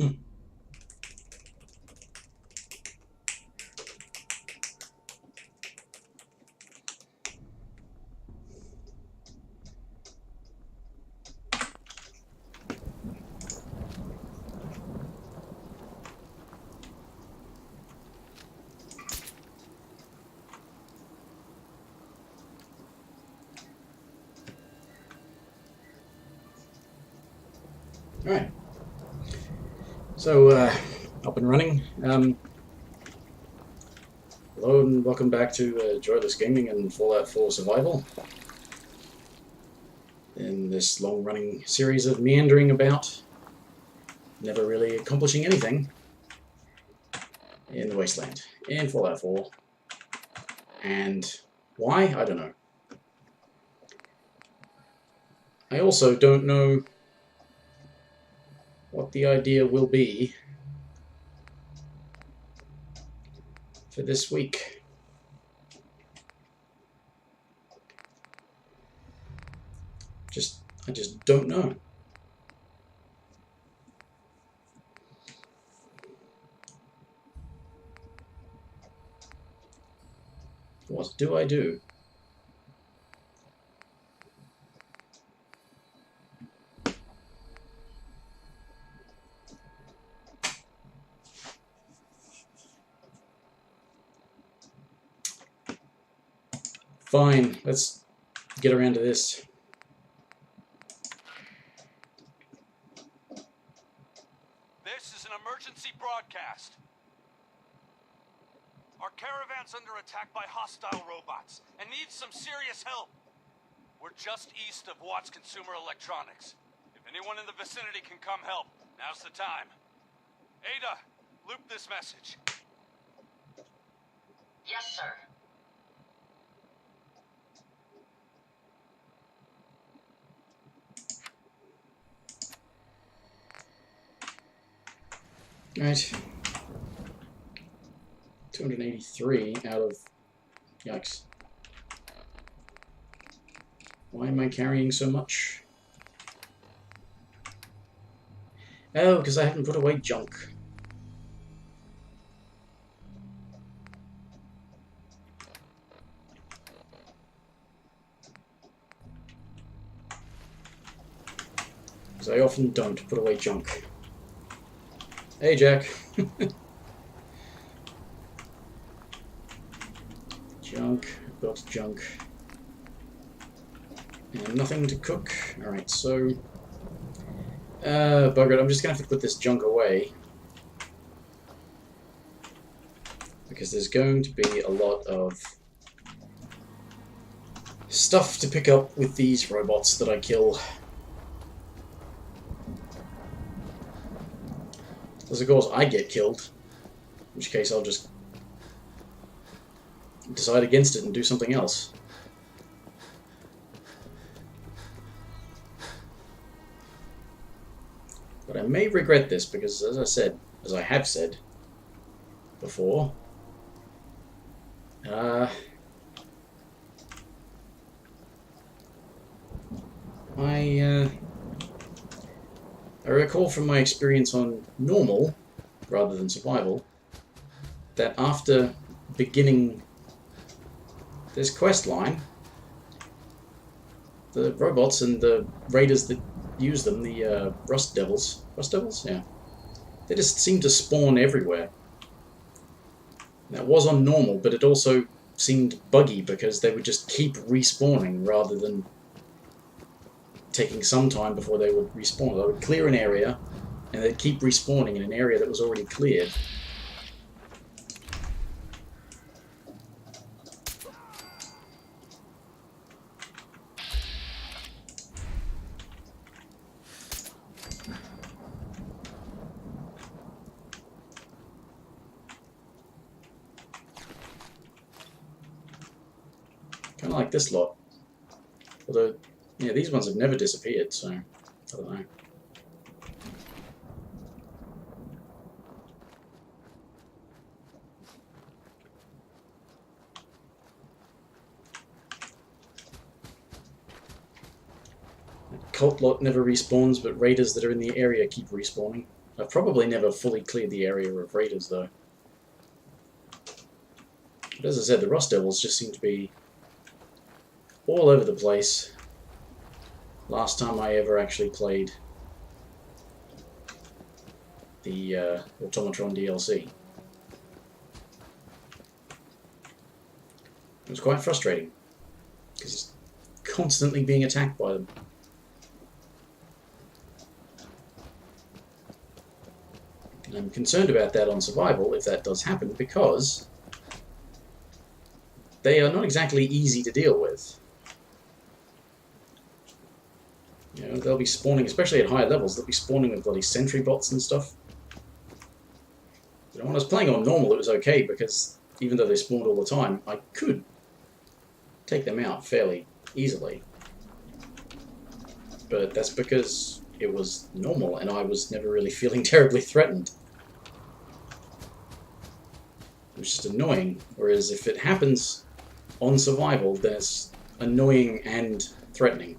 Alright, so up and running. Hello and welcome back to Joyless Gaming and Fallout 4 Survival. In this long-running series of meandering about, never really accomplishing anything in the Wasteland, in Fallout 4. And why? I don't know. I also don't know what the idea will be for this week. I just don't know. What do I do? Fine, let's get around to this. This is an emergency broadcast. Our caravan's under attack by hostile robots and needs some serious help. We're just east of Watts Consumer Electronics. If anyone in the vicinity can come help, now's the time. Ada, loop this message. Yes, sir. Right. 283 out of... Yikes. Why am I carrying so much? Oh, because I haven't put away junk. Because I often don't put away junk. Hey, Jack. Junk. I've got junk. And nothing to cook. Alright, so... bugger it. I'm just going to have to put this junk away. Because there's going to be a lot of stuff to pick up with these robots that I kill. Because of course I get killed, in which case I'll just decide against it and do something else. But I may regret this because, as I have said before, I recall from my experience on normal, rather than survival, that after beginning this quest line, the robots and the raiders that use them, the Rust Devils, yeah, they just seem to spawn everywhere. That was on normal, but it also seemed buggy because they would just keep respawning rather than taking some time before they would respawn. They would clear an area, and they'd keep respawning in an area that was already cleared. Kind of like this lot. Although, yeah, these ones have never disappeared, so I don't know. That cult lot never respawns, but raiders that are in the area keep respawning. I've probably never fully cleared the area of raiders, though. But as I said, the Rust Devils just seem to be all over the place. Last time I ever actually played the Automatron DLC. It was quite frustrating, because constantly being attacked by them. And I'm concerned about that on survival, if that does happen, because they are not exactly easy to deal with. You know, they'll be spawning, especially at higher levels, they'll be spawning with bloody sentry bots and stuff. You know, when I was playing on normal, it was okay, because even though they spawned all the time, I could take them out fairly easily. But that's because it was normal, and I was never really feeling terribly threatened. It was just annoying, whereas if it happens on survival, then it's annoying and threatening.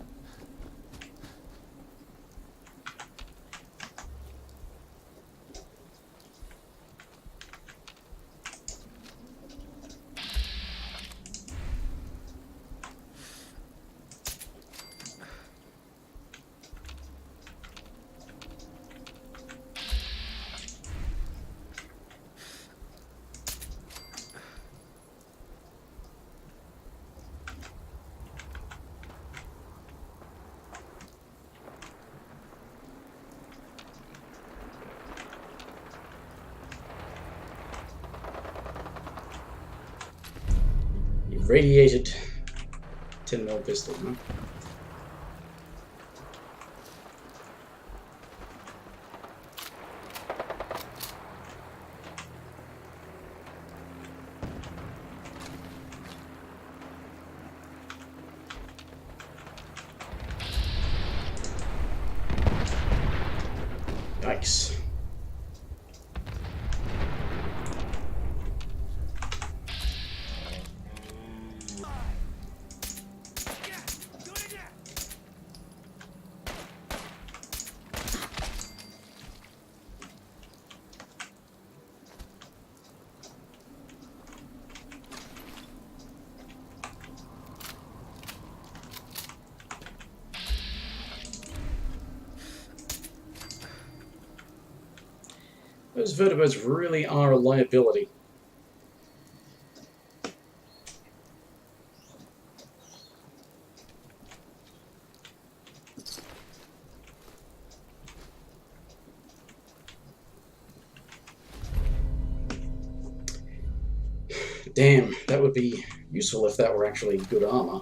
Radiated 10mm pistol, huh? Yikes. Those vertibirds really are a liability. Damn, that would be useful if that were actually good armor.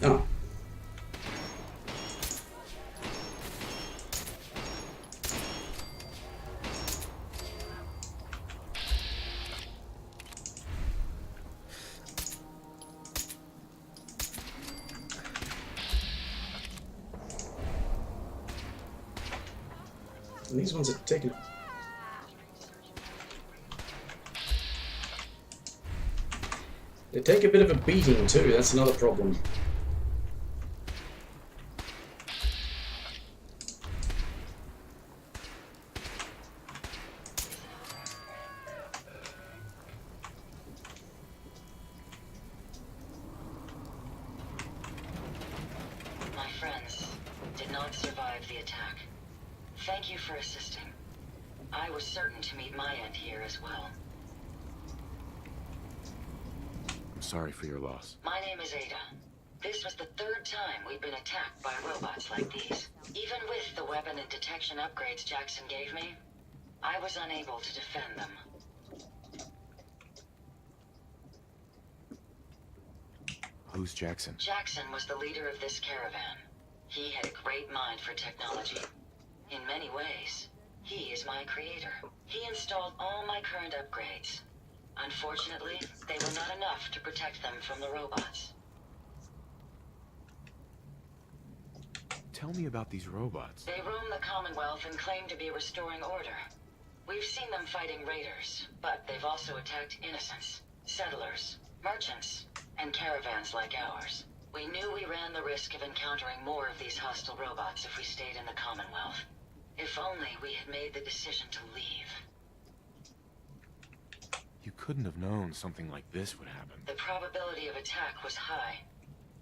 Oh. And these ones are taking... They take a bit of a beating too, that's another problem. My friends did not survive the attack. Thank you for assisting. I was certain to meet my end here as well. I'm sorry for your loss. My name is Ada. This was the third time we'd been attacked by robots like these. Even with the weapon and detection upgrades Jackson gave me, I was unable to defend them. Who's Jackson? Jackson was the leader of this caravan. He had a great mind for technology. In many ways, he is my creator. He installed all my current upgrades. Unfortunately, they were not enough to protect them from the robots. Tell me about these robots. They roam the Commonwealth and claim to be restoring order. We've seen them fighting raiders, but they've also attacked innocents, settlers, merchants, and caravans like ours. We knew we ran the risk of encountering more of these hostile robots if we stayed in the Commonwealth. If only we had made the decision to leave. You couldn't have known something like this would happen. The probability of attack was high.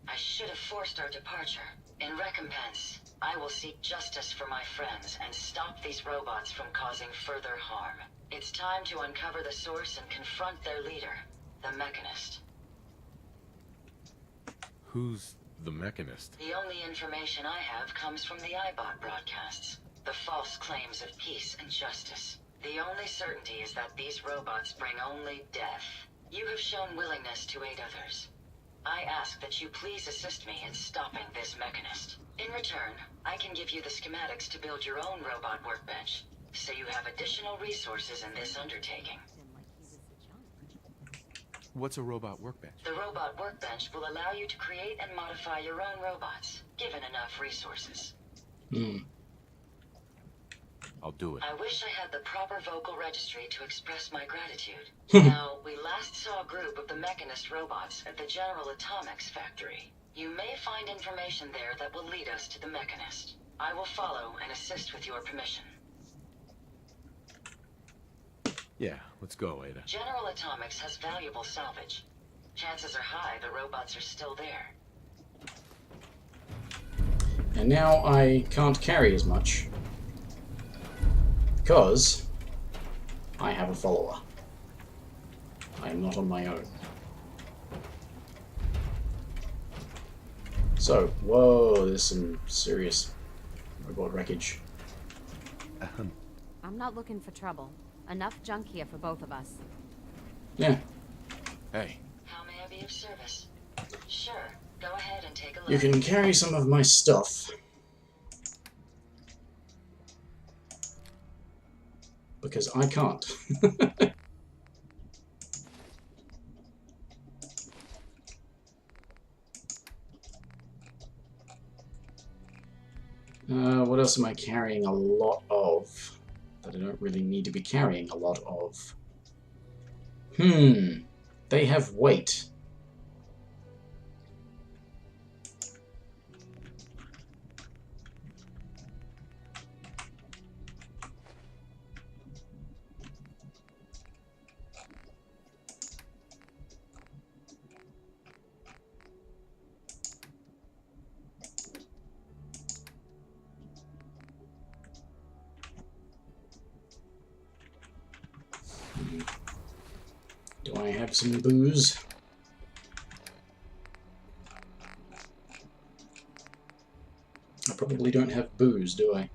I should have forced our departure. In recompense, I will seek justice for my friends and stop these robots from causing further harm. It's time to uncover the source and confront their leader, the Mechanist. Who's the Mechanist? The only information I have comes from the iBot broadcasts. The false claims of peace and justice. The only certainty is that these robots bring only death. You have shown willingness to aid others. I ask that you please assist me in stopping this Mechanist. In return, I can give you the schematics to build your own robot workbench, so you have additional resources in this undertaking. What's a robot workbench? The robot workbench will allow you to create and modify your own robots, given enough resources. I'll do it. I wish I had the proper vocal registry to express my gratitude. Now, we last saw a group of the Mechanist robots at the General Atomics factory. You may find information there that will lead us to the Mechanist. I will follow and assist with your permission. Yeah, let's go, Ada. General Atomics has valuable salvage. Chances are high the robots are still there. And now I can't carry as much. Because I have a follower. I am not on my own. So, whoa, there's some serious robot wreckage. I'm not looking for trouble. Enough junk here for both of us. Yeah, Hey, How may I be of service? Sure, go ahead and take a look. you can carry some of my stuff. Because I can't. What else am I carrying a lot of? That I don't really need to be carrying a lot of. They have weight. Do I have some booze? I probably don't have booze, do I?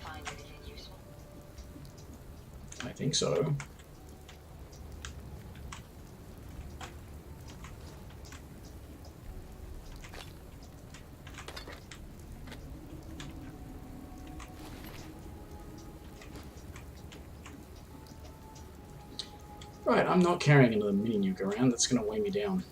Find anything useful? I think so. Right, I'm not carrying another mini nuke around. That's going to weigh me down.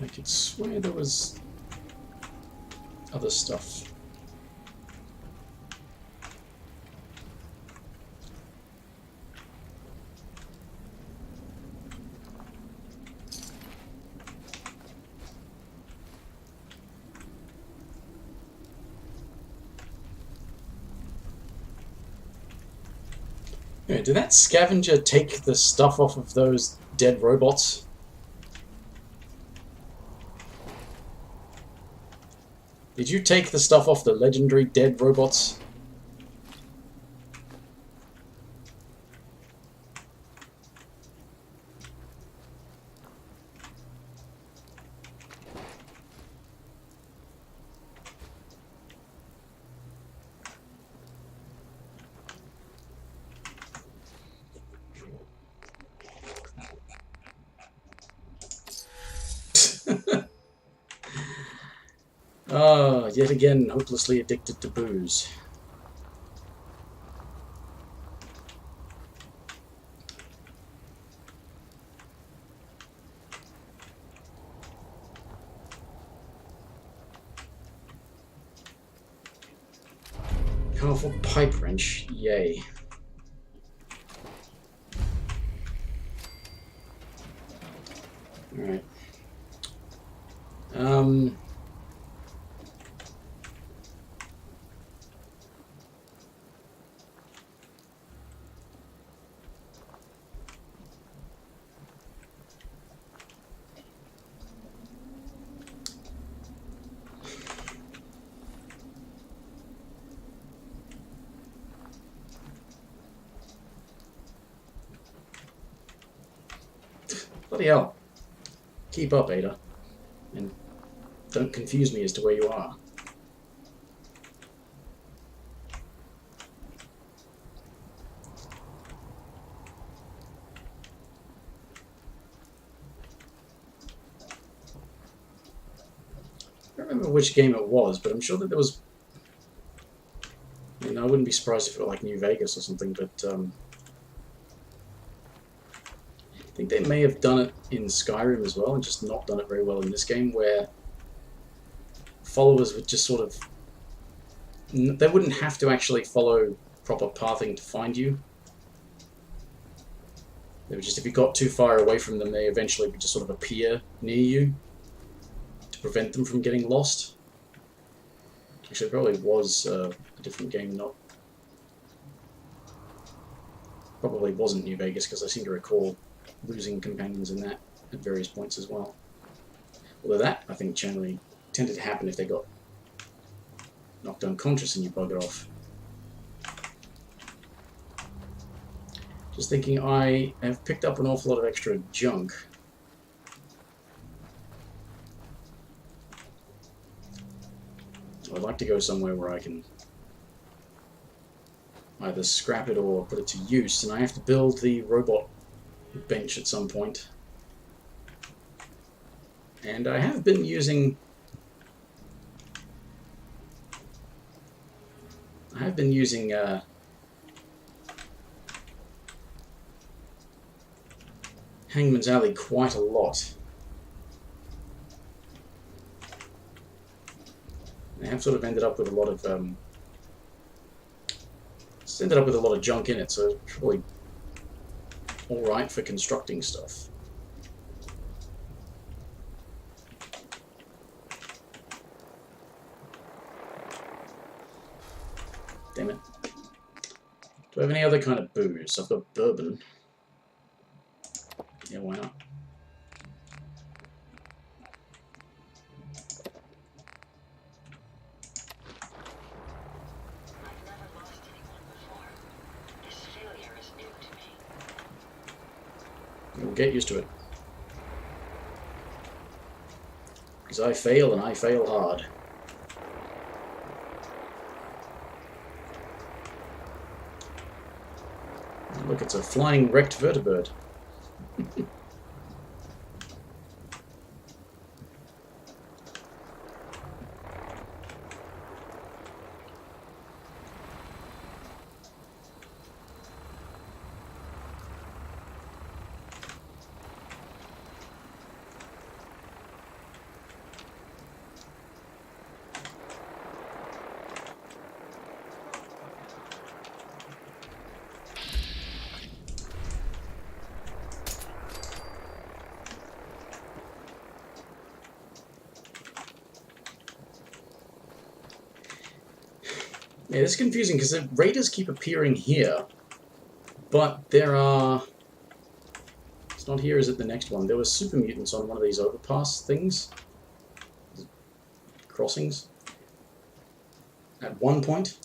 I could swear there was other stuff. Yeah, did that scavenger take the stuff off of those dead robots? Did you take the stuff off the legendary dead robots? Ah, yet again, hopelessly addicted to booze. Powerful pipe wrench, yay. Alright. Bloody hell. Keep up, Ada. And don't confuse me as to where you are. I don't remember which game it was, but I'm sure that there was... I mean, I wouldn't be surprised if it were like New Vegas or something, but I think they may have done it in Skyrim as well, and just not done it very well in this game, where followers would just sort of... They wouldn't have to actually follow proper pathing to find you. They would just, if you got too far away from them, they eventually would just sort of appear near you to prevent them from getting lost. Actually, it probably was a different game, not... Probably wasn't New Vegas, because I seem to recall losing companions in that at various points as well. Although that, I think, generally tended to happen if they got knocked unconscious and you bugger off. Just thinking, I have picked up an awful lot of extra junk. I'd like to go somewhere where I can either scrap it or put it to use, and I have to build the robot bench at some point. And I have been using... Hangman's Alley quite a lot. I have sort of ended up with a lot of junk in it, so it's probably all right for constructing stuff. Damn it. Do I have any other kind of booze? I've got bourbon. Yeah, why not? I've never lost anyone before. This failure is new to me. We'll get used to it. Because I fail, and I fail hard. Look, it's a flying wrecked vertibird. Yeah, this is confusing because the raiders keep appearing here, but there are... It's not here, is it the next one? There were super mutants on one of these overpass things. Crossings. At one point.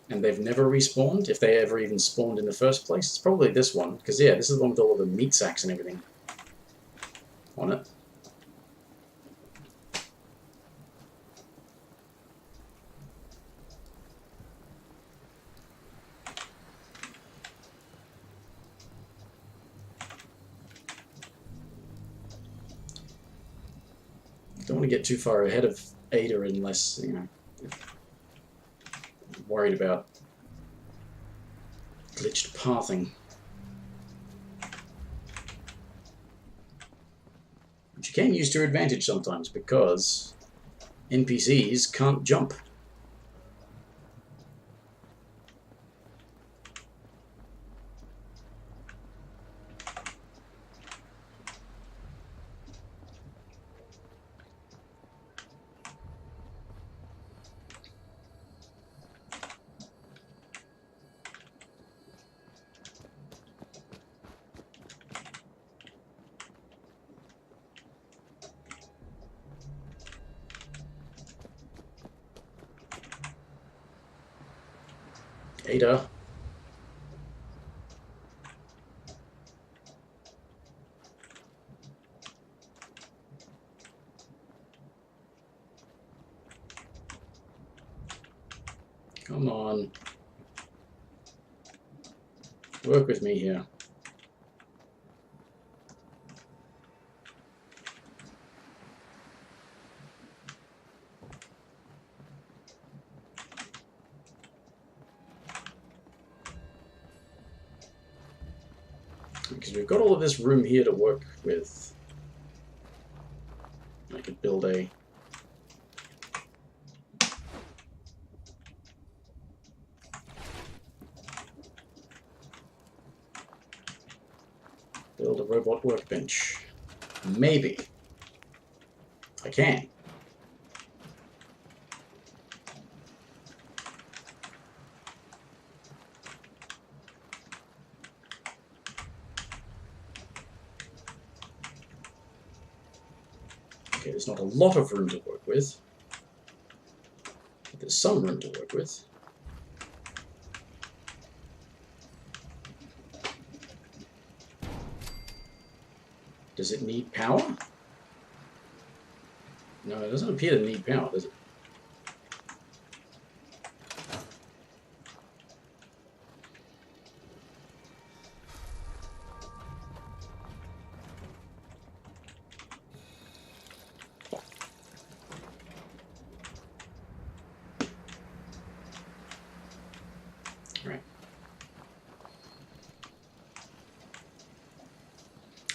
And they've never respawned, if they ever even spawned in the first place. It's probably this one, because yeah, this is the one with all of the meat sacks and everything on it. Don't want to get too far ahead of Ada unless, you know, worried about glitched pathing. Which you can use to your advantage sometimes, because NPCs can't jump. Ada. Come on. Work with me here. Because we've got all of this room here to work with. I could build a... build a robot workbench. Maybe. I can. Okay, there's not a lot of room to work with, but there's some room to work with. Does it need power? No, it doesn't appear to need power, does it?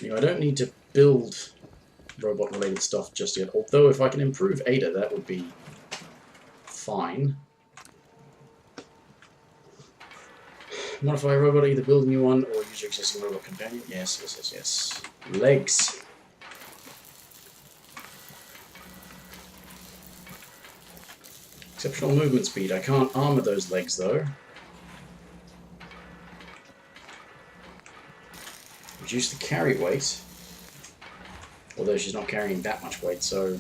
Anyway, I don't need to build robot-related stuff just yet, although if I can improve Ada, that would be fine. Modify a robot, either build a new one or use your existing robot companion. Yes, yes, yes, yes. Legs. Exceptional movement speed. I can't armor those legs, though. Reduce the carry weight. Although she's not carrying that much weight, so...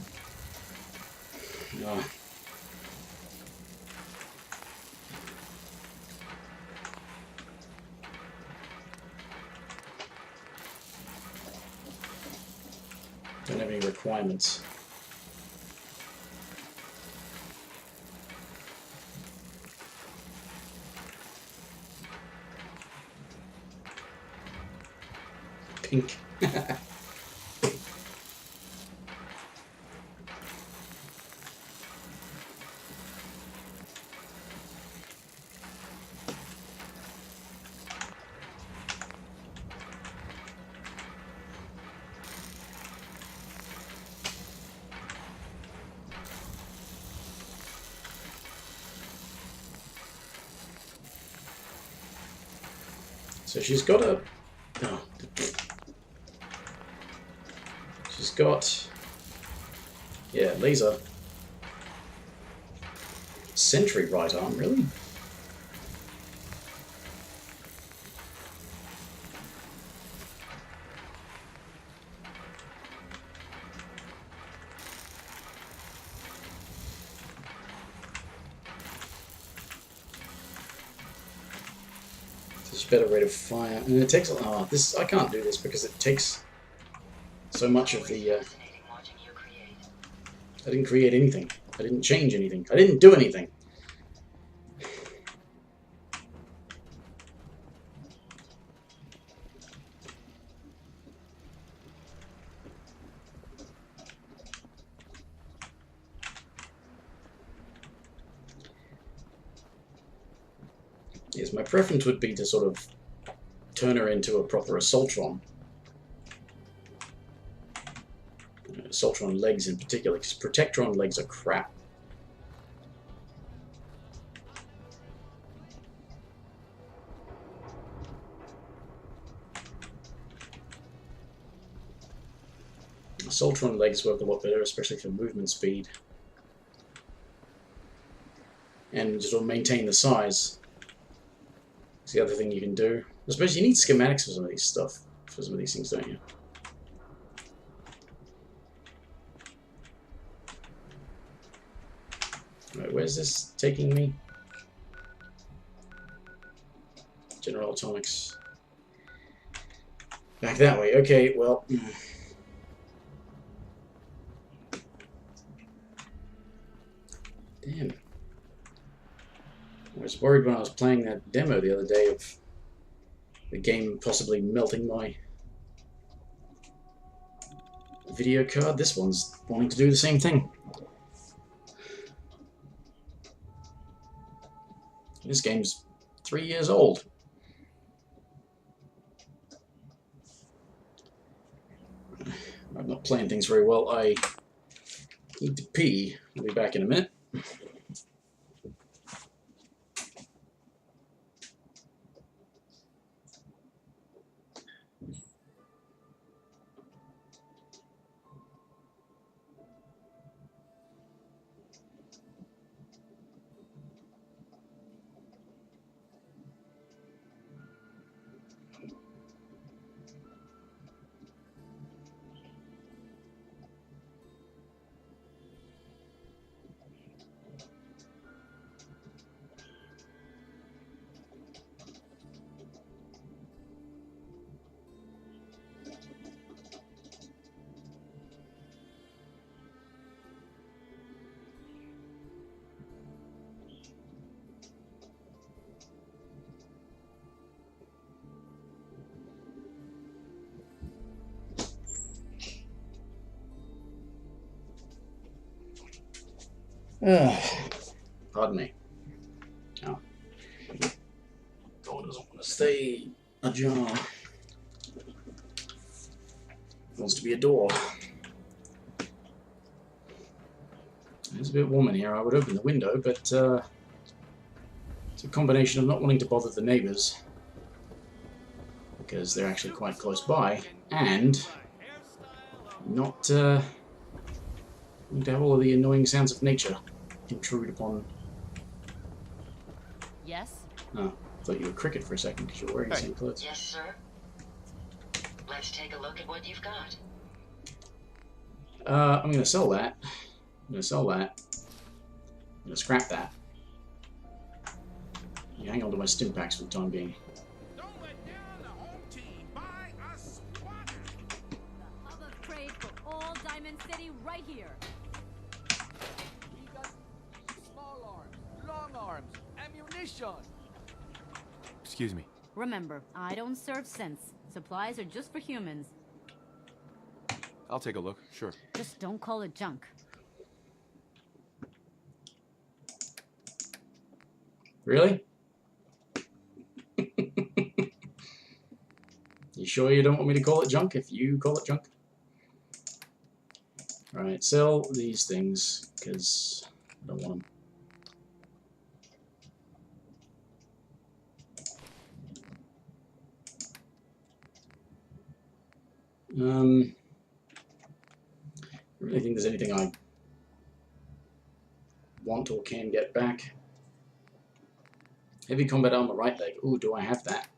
Don't have any requirements. Pink. So she's got a... Oh. She's got... Yeah, laser. Sentry right arm, really? There's a better rate of fire, and it takes. Oh, this I can't do this because it takes so much of the. Fascinating watching you create. I didn't create anything. I didn't change anything. I didn't do anything. Yes, my preference would be to sort of turn her into a proper Assaultron. Assaultron legs in particular, because Protectron legs are crap. Assaultron legs work a lot better, especially for movement speed. And just maintain the size. It's the other thing you can do. I suppose you need schematics for some of these stuff, for some of these things, don't you? Right, where's this taking me? General Atomics. Back that way. Okay, well. Damn. I was worried when I was playing that demo the other day of the game possibly melting my video card. This one's wanting to do the same thing. This game's 3 years old. I'm not playing things very well. I need to pee. I'll be back in a minute. Pardon me. Oh. Door doesn't want to stay ajar. It wants to be a door. It's a bit warm in here. I would open the window, but it's a combination of not wanting to bother the neighbours, because they're actually quite close by, and not wanting to have all of the annoying sounds of nature intrude upon. Yes? Oh, I thought you were Cricket for a second because you're wearing the same clothes. Yes, sir. Let's take a look at what you've got. I'm going to sell that. I'm going to sell that. I'm going to scrap that. You hang on to my stim packs for the time being. Don't let down the home team. Buy a squad. The hub of trade for all Diamond City right here. We got small arms, long arms, ammunition. Excuse me. Remember, I don't serve sense. Supplies are just for humans. I'll take a look, sure. Just don't call it junk. Really? You sure you don't want me to call it junk if you call it junk? Alright, sell these things, because I don't want them. I don't really think there's anything I want or can get back. Heavy combat armor, right leg. Ooh, do I have that?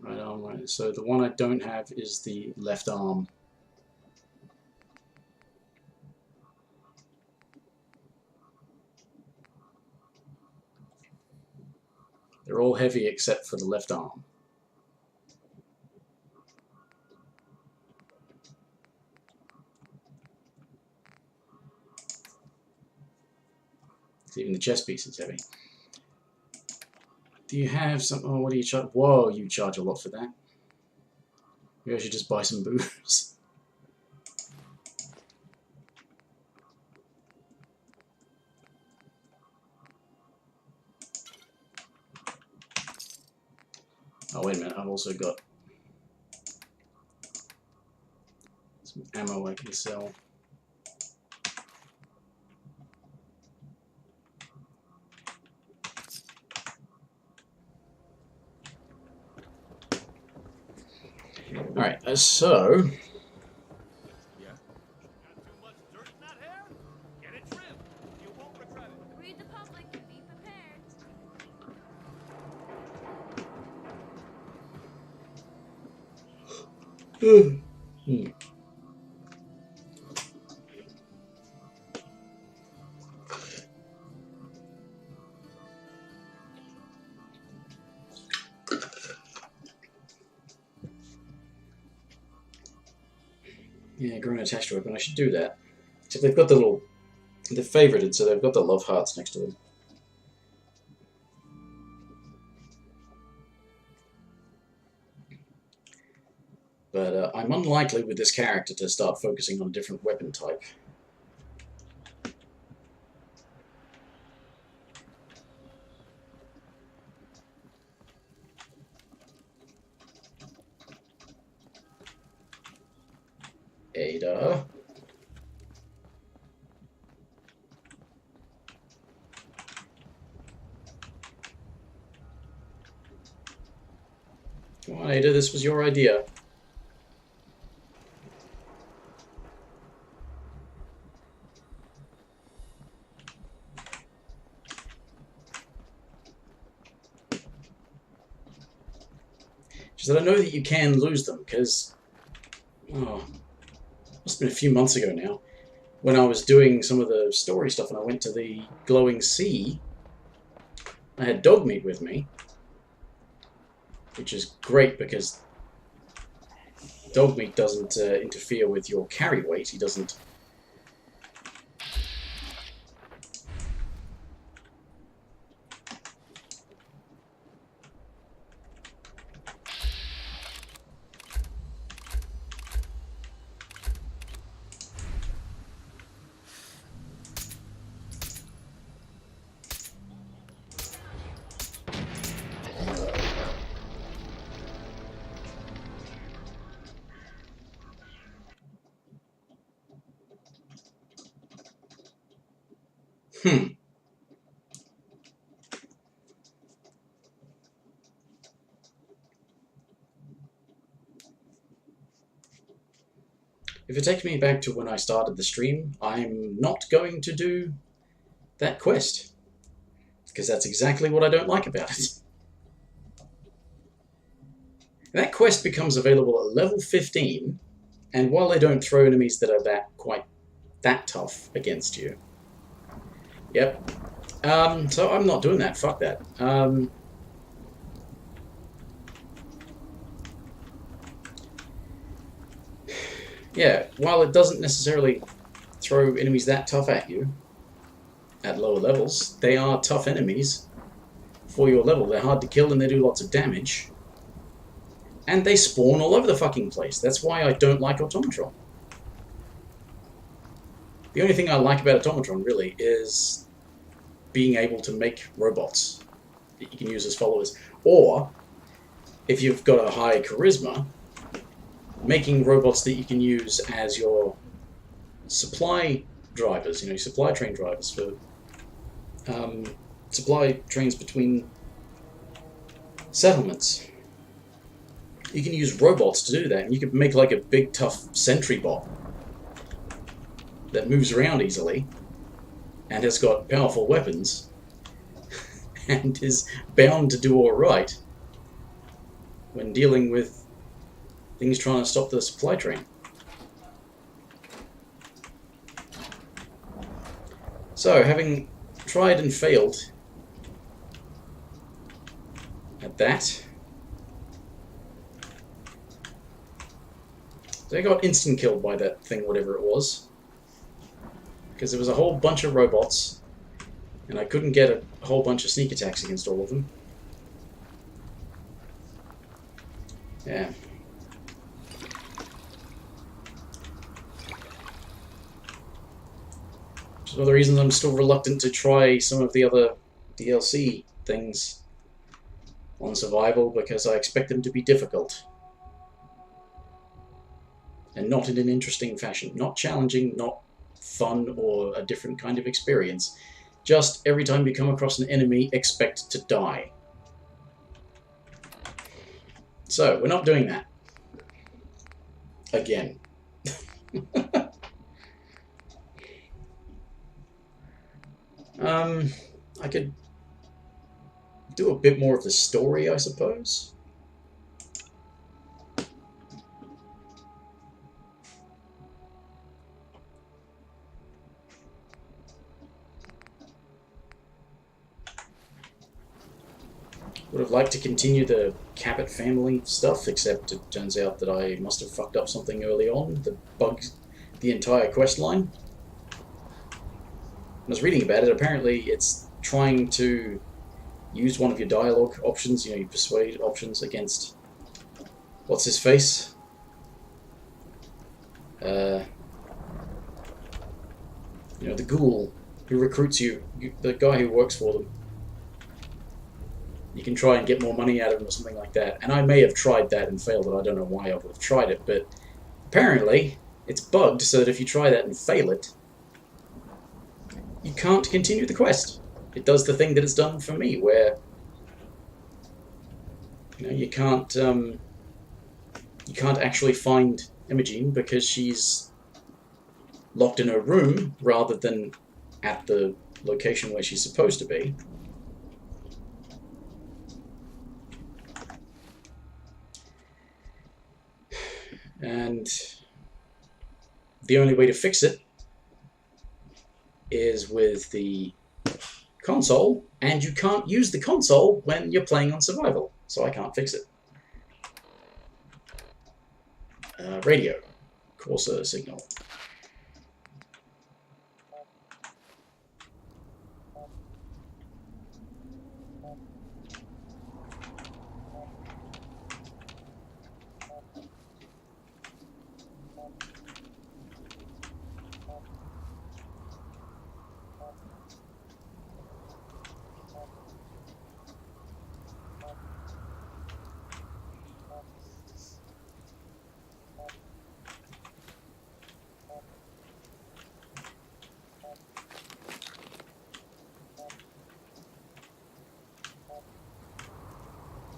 Right arm, right. So the one I don't have is the left arm. They're all heavy except for the left arm. Even the chest piece is heavy. Do you have some... Oh, what do you charge? Whoa, you charge a lot for that. Maybe I should just buy some booze. Oh, wait a minute. I've also got some ammo I can sell. Alright, so... Yeah? Got too much dirt in that hair? Get it trimmed. You won't regret it. Read the public and be prepared. Yeah, grown attached to weapon. I should do that. Except they've got the little... They're favorited, so they've got the love hearts next to them. But I'm unlikely with this character to start focusing on a different weapon type. Ada. Come on, Ada, this was your idea. She said, I know that you can lose them, because... Oh, must have been a few months ago now, when I was doing some of the story stuff and I went to the glowing sea. I had dog meat with me, which is great because dog meat doesn't interfere with your carry weight. He doesn't... If it takes me back to when I started the stream, I'm not going to do that quest. Because that's exactly what I don't like about it. That quest becomes available at level 15, and while they don't throw enemies that are quite that tough against you... Yep. So I'm not doing that. Fuck that. Yeah, while it doesn't necessarily throw enemies that tough at you at lower levels, they are tough enemies for your level. They're hard to kill and they do lots of damage. And they spawn all over the fucking place. That's why I don't like Automatron. The only thing I like about Automatron, really, is being able to make robots that you can use as followers. Or, if you've got a high charisma, making robots that you can use as your supply drivers, you know, supply train drivers for supply trains between settlements. You can use robots to do that, and you can make like a big tough sentry bot that moves around easily and has got powerful weapons and is bound to do alright when dealing with things trying to stop the supply train. So, having tried and failed at that, they got instant killed by that thing, whatever it was, because there was a whole bunch of robots and I couldn't get a whole bunch of sneak attacks against all of them. Yeah. Which is one of the reasons I'm still reluctant to try some of the other DLC things on survival, because I expect them to be difficult. And not in an interesting fashion. Not challenging, not fun or a different kind of experience. Just every time you come across an enemy, expect to die. So, we're not doing that. Again. I could do a bit more of the story, I suppose. Would have liked to continue the Cabot family stuff, except it turns out that I must have fucked up something early on that bugged the entire quest line. I was reading about it, apparently it's trying to use one of your dialogue options, your persuade options, against what's his face? The ghoul who recruits you, the guy who works for them. You can try and get more money out of him or something like that. And I may have tried that and failed it. I don't know why I would have tried it, but apparently it's bugged so that if you try that and fail it, you can't continue the quest. It does the thing that it's done for me, where you can't actually find Imogene because she's locked in her room rather than at the location where she's supposed to be. And the only way to fix it is with the console, and you can't use the console when you're playing on survival, so I can't fix it. Radio. Corsair signal.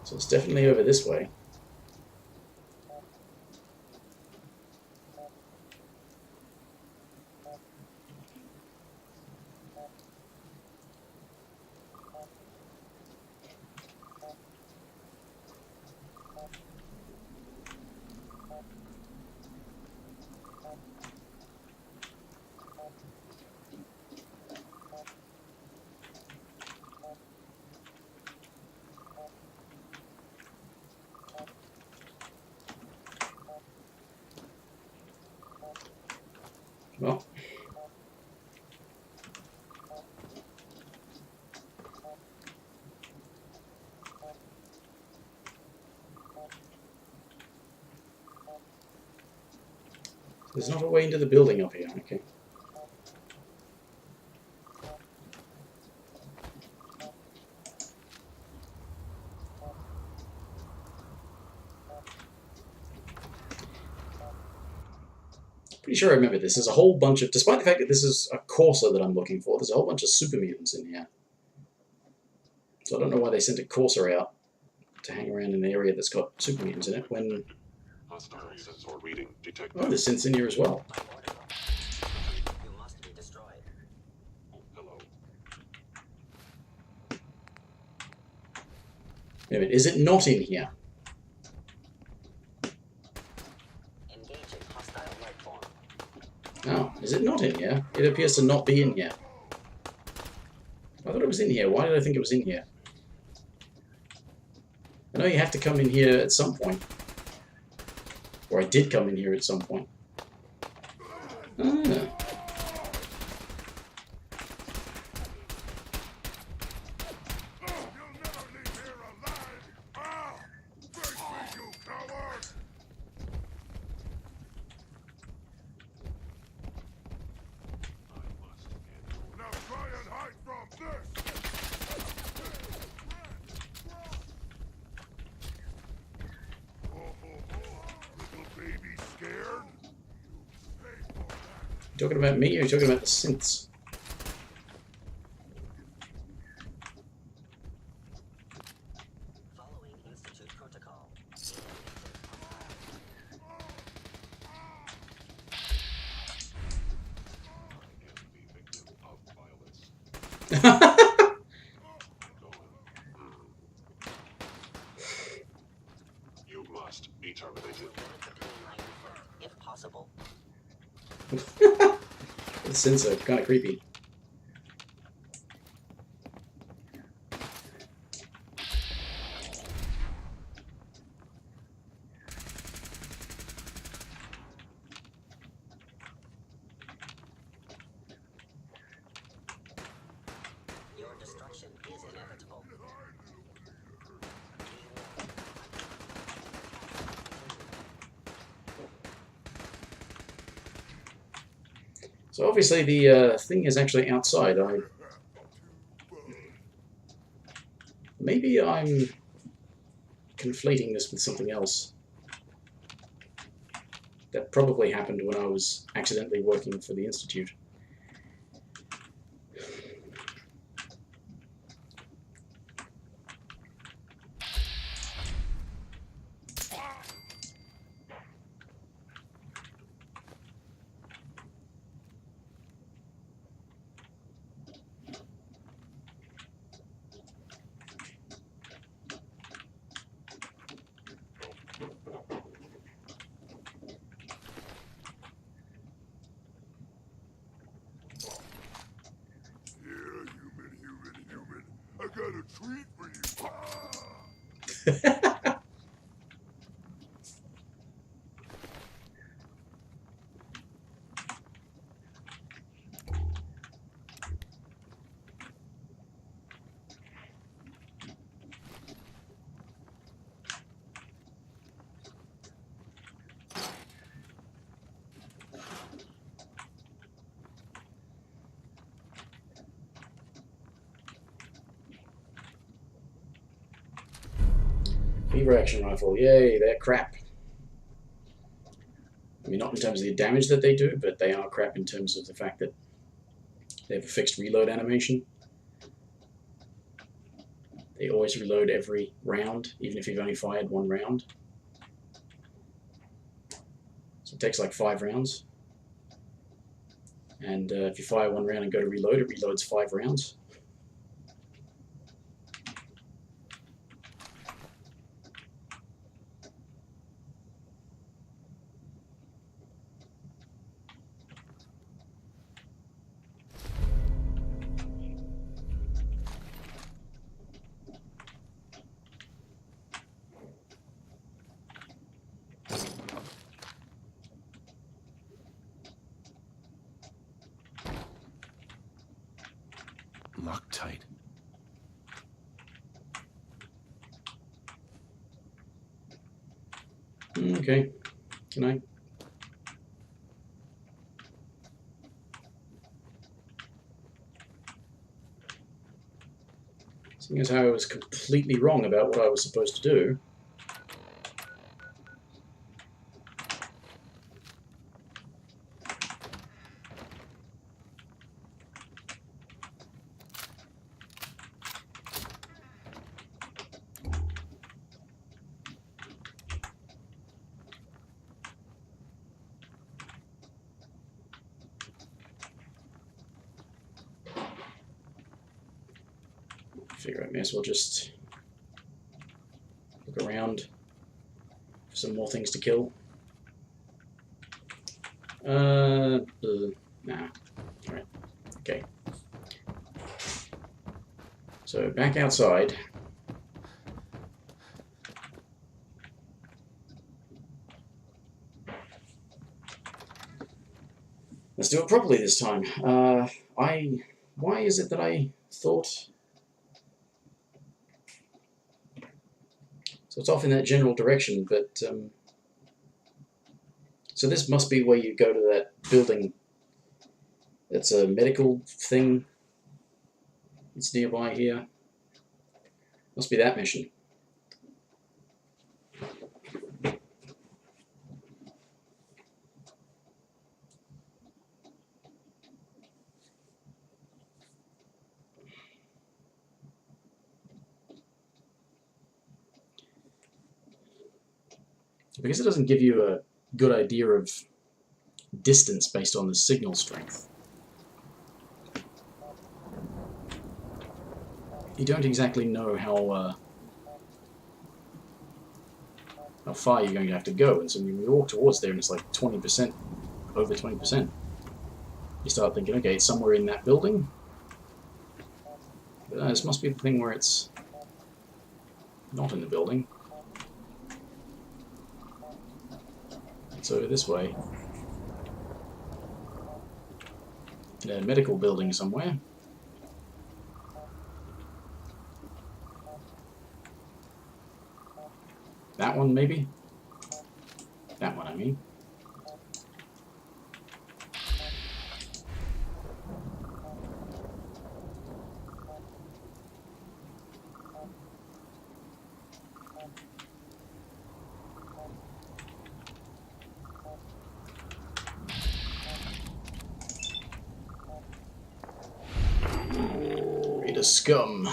So it's definitely over this way. Well, there's not a way into the building up here, okay. Pretty sure I remember this. There's a whole bunch of, despite the fact that this is a Corsair that I'm looking for, there's a whole bunch of super mutants in here. So I don't know why they sent a Corsair out to hang around in an area that's got super mutants in it when... Oh, there's synths in here as well. Wait a minute, is it not in here? Engaging hostile life form. Oh, is it not in here? It appears to not be in here. I thought it was in here. Why did I think it was in here? I know you have to come in here at some point. Or I did come in here at some point. Ah. You talking about me or are you talking about the synths? Following Institute protocol. You must be terminated. If possible. The synths are kind of creepy. Your destruction is inevitable. So obviously the thing is actually outside. Maybe I'm conflating this with something else. That probably happened when I was accidentally working for the Institute. Human. I got a treat for you. Lever action rifle, yay, they're crap. I mean, not in terms of the damage that they do, but they are crap in terms of the fact that they have a fixed reload animation. They always reload every round, even if you've only fired one round. So it takes like 5 rounds. And if you fire one round and go to reload, it reloads 5 rounds. Loctite. Okay, can I? Seeing as how I was completely wrong about what I was supposed to do. Figure I may as well just Look around for some more things to kill. Nah. Alright. Okay. So back outside. Let's do it properly this time. Why is it that I thought... So it's off in that general direction, but... So this must be where you go to that building. That's a medical thing. It's nearby here. Must be that mission. Because it doesn't give you a good idea of distance based on the signal strength. You don't exactly know how far you're going to have to go, and so when you walk towards there and it's like 20%, over 20%, you start thinking, okay, it's somewhere in that building. But this must be the thing where it's not in the building. It's over this way. In a medical building somewhere. That one, maybe? That one, I mean. Raider scum.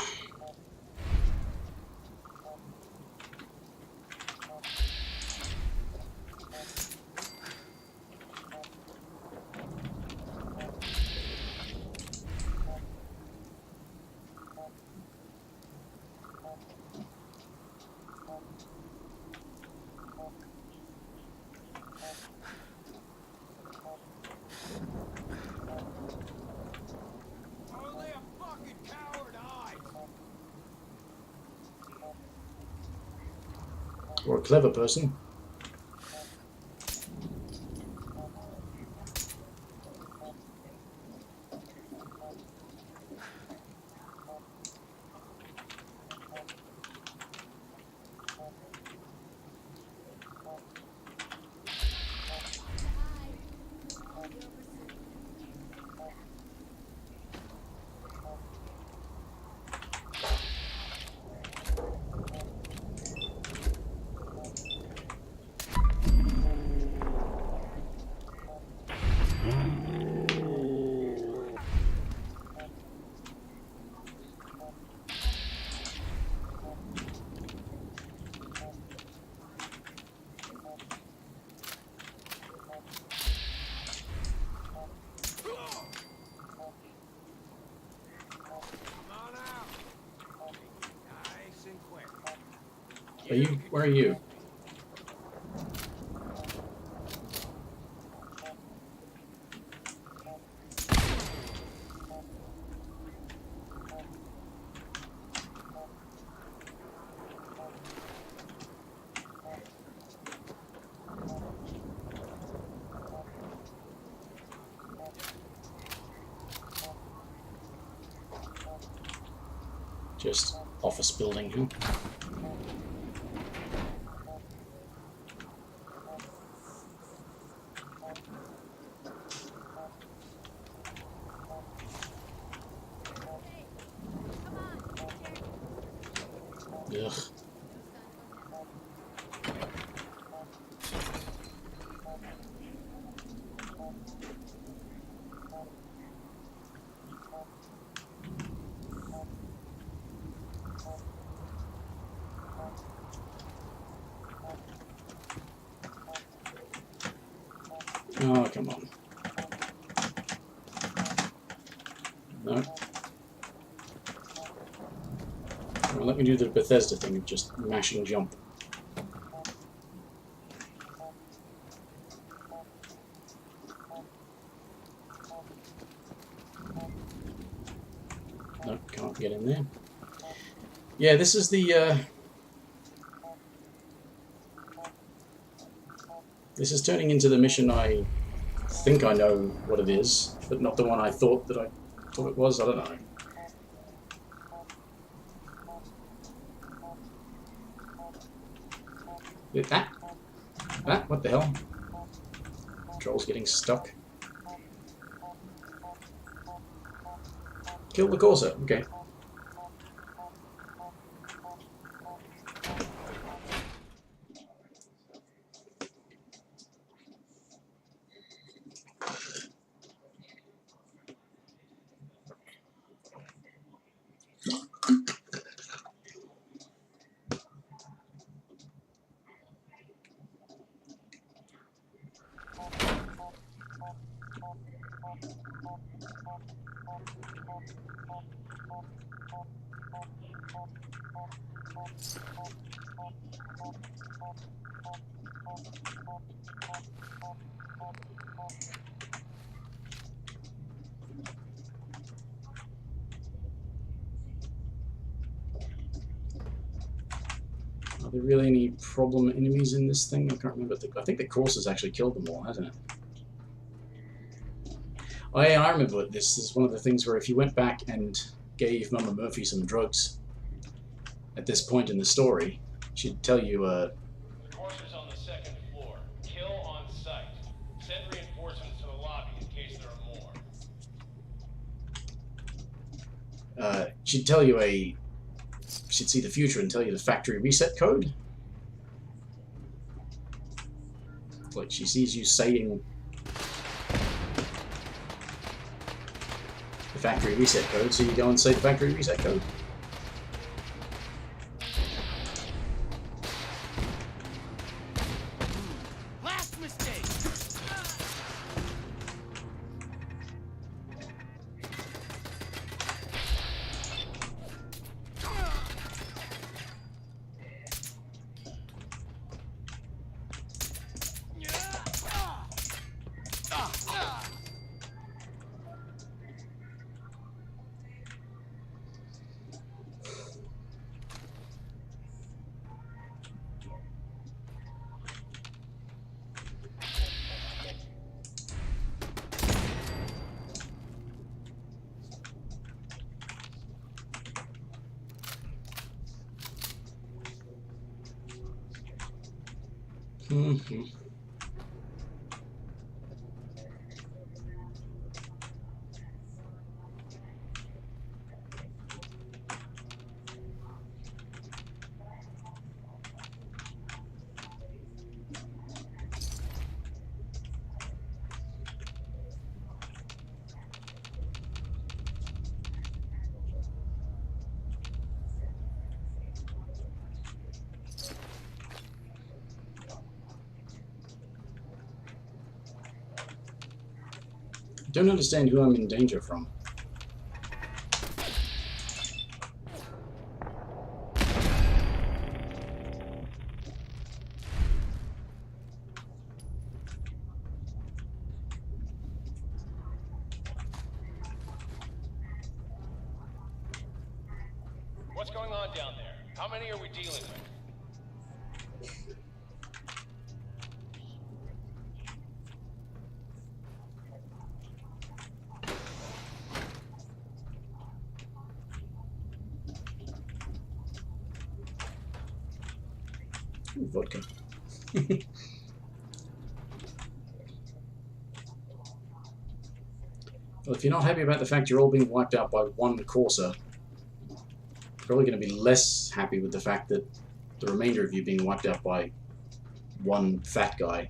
Only a fucking coward hides. Or a clever person. Come on out. Nice and quick. Are you? Where are you? Just office building, huh? Ugh. Oh, come on. No. Well, let me do the Bethesda thing of just mashing jump. Yeah, this is the. This is turning into the mission I think I know what it is, but not the one I thought it was. I don't know. What the hell? Control's getting stuck. Kill the Corsa. Okay. Are there really any problem enemies in this thing? I can't remember. I think the Corsa's actually killed them all, hasn't it? Oh yeah, I remember what this is. One of the things where if you went back and gave Mama Murphy some drugs at this point in the story, she'd tell you, The Courser's on the second floor. Kill on sight. Send reinforcements to the lobby in case there are more. she'd tell you she'd see the future and tell you the factory reset code. Like she sees you saying the factory reset code, so you go and say the factory reset code. Last mistake! Mm-hmm. Don't understand who I'm in danger from. What's going on down there? How many are we dealing with? Ooh, vodka. Well, if you're not happy about the fact you're all being wiped out by one Corsa, you're probably going to be less happy with the fact that the remainder of you being wiped out by one fat guy.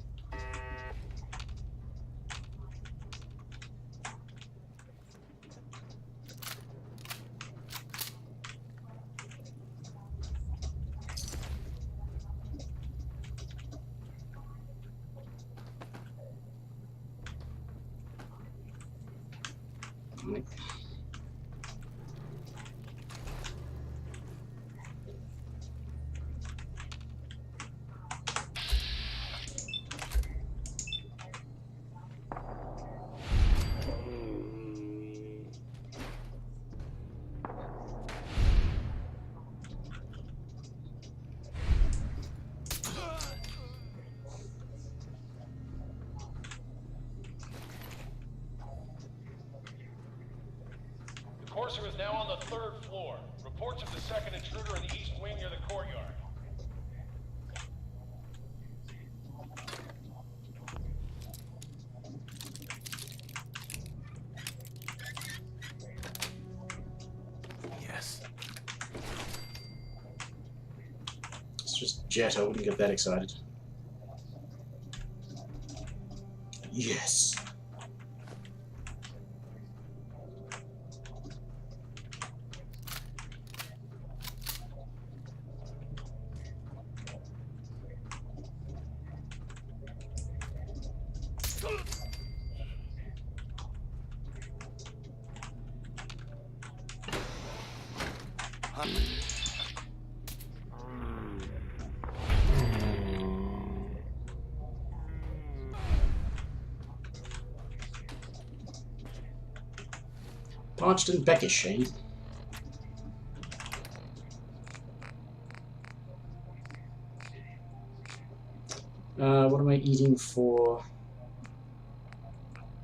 Courser is now on the 3rd floor. Reports of the second intruder in the east wing near the courtyard. Yes. It's just Jet, I wouldn't get that excited. Yes. Parched and beckish, eh? What am I eating for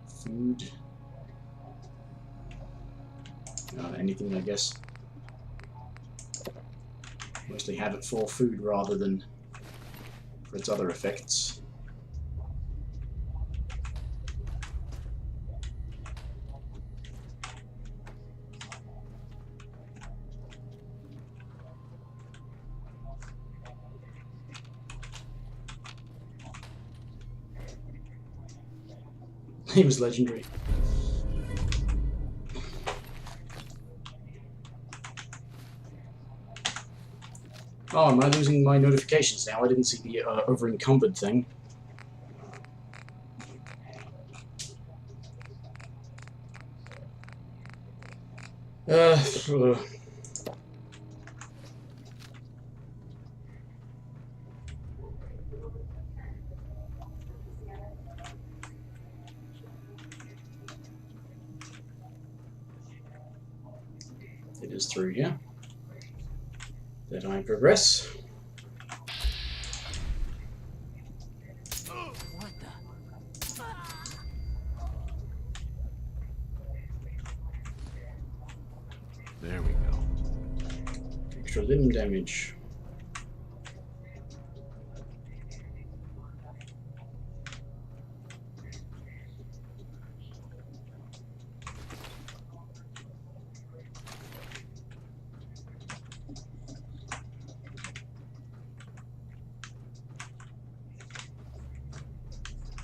food? Anything, I guess. Mostly have it for food rather than for its other effects. He was legendary. Oh, am I losing my notifications now? I didn't see the over-encumbered thing. Ugh. It is through here that I progress. What the? There we go. Extra limb damage.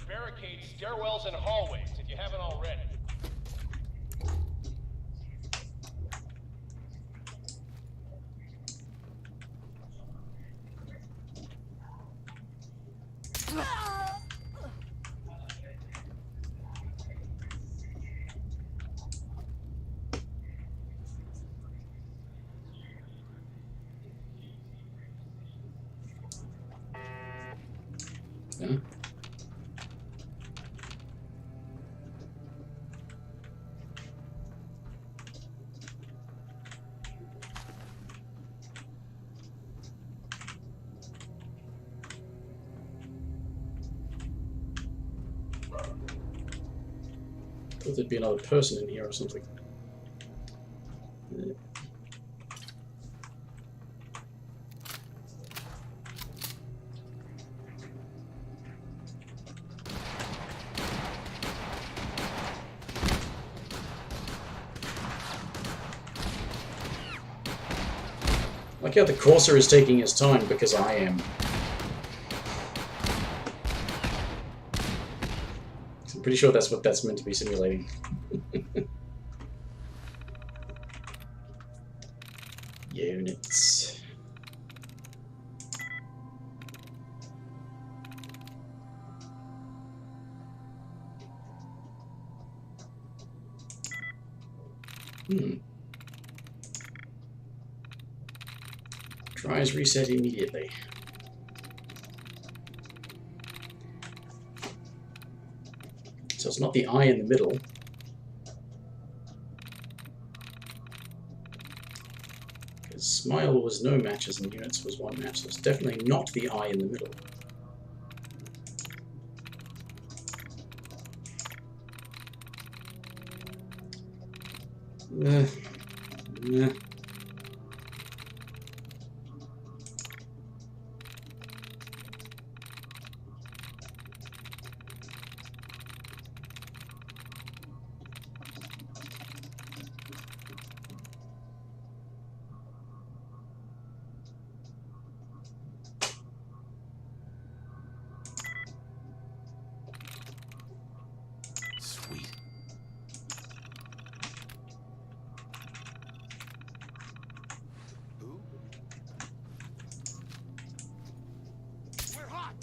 Barricade stairwells and hallways if you haven't already. Yeah. Thought there'd be another person in here or something. Like how the Courser is taking his time because I am. I'm pretty sure that's what that's meant to be simulating. Units. Tries reset immediately. So it's not the eye in the middle. Because Smile was no matches and Units was one match, so it's definitely not the eye in the middle. Yeah. Sweet. Who? We're hot!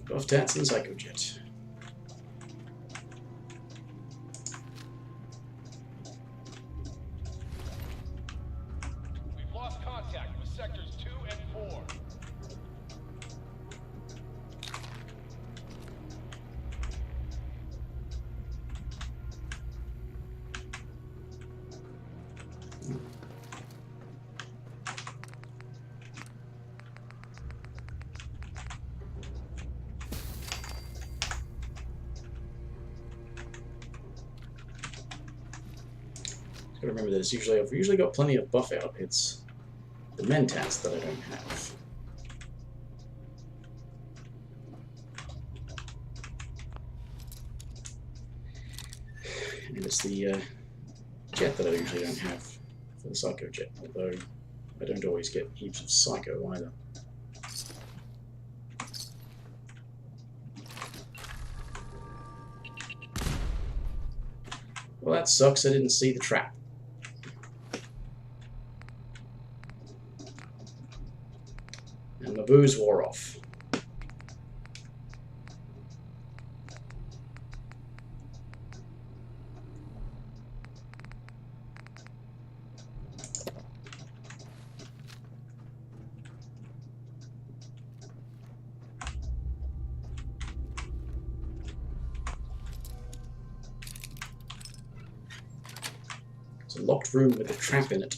Buff Tats and Psychojet. We've lost contact with sectors 2 and 4. Gotta remember this. I've usually got plenty of buff out. It's the Mentats that I don't have. And it's the jet that I usually don't have for the Psycho Jet, although I don't always get heaps of Psycho either. Well, that sucks. I didn't see the trap. And my booze wore off. It's a locked room with a trap in it.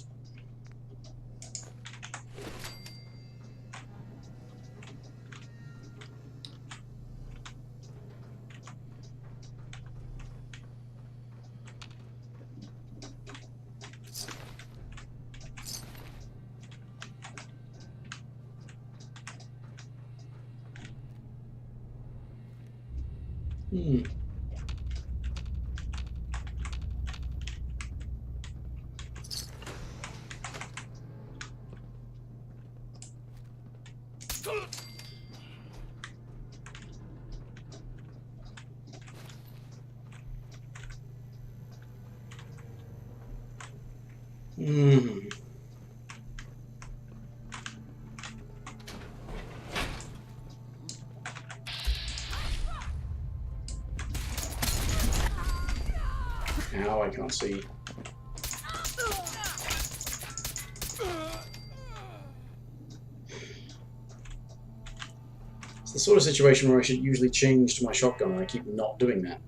Hmm. Hmm. Now I can't see. It's the sort of situation where I should usually change to my shotgun, and I keep not doing that.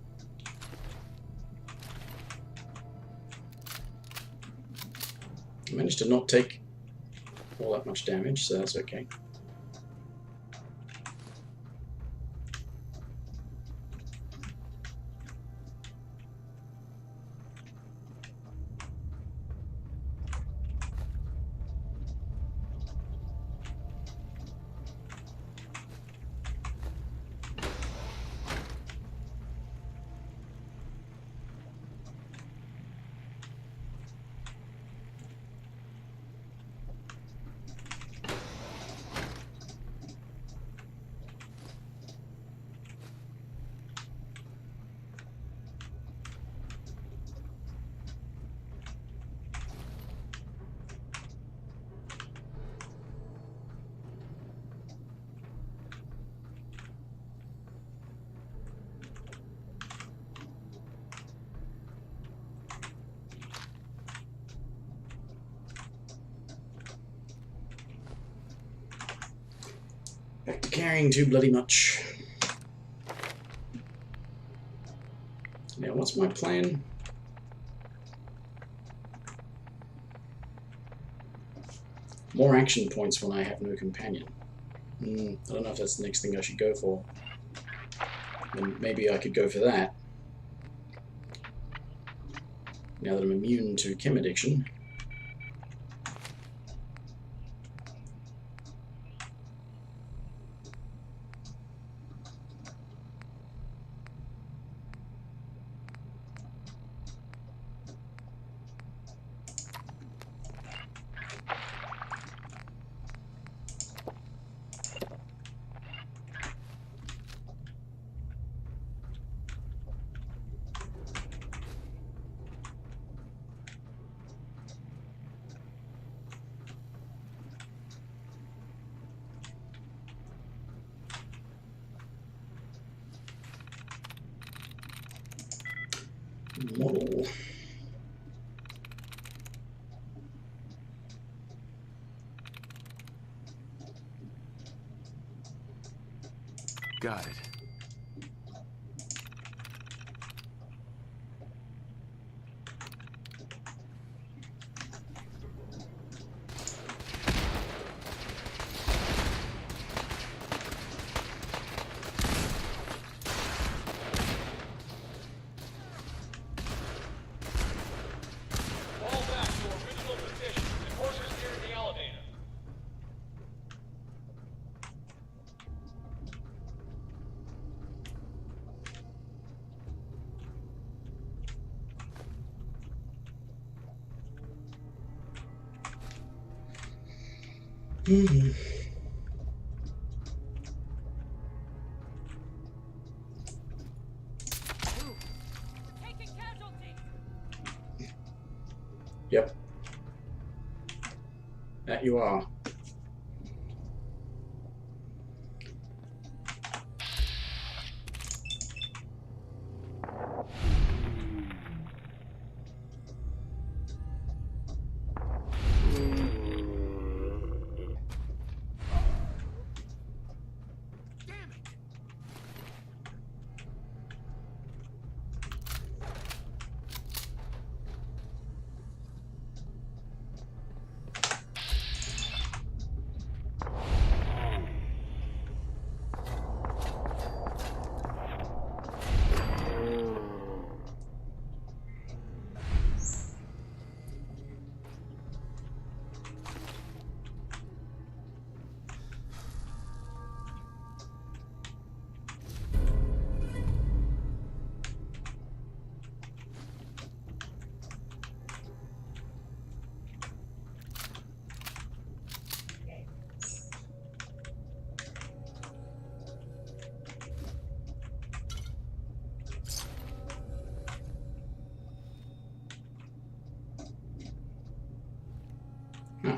I managed to not take all that much damage, so that's okay. Back to carrying too bloody much. Now, what's my plan? More action points when I have no companion. I don't know if that's the next thing I should go for. And maybe I could go for that. Now that I'm immune to chem addiction. Model. Got it. Fall back to original position. Enforcers near the elevator. Taking casualties. Yep. That you are. Huh.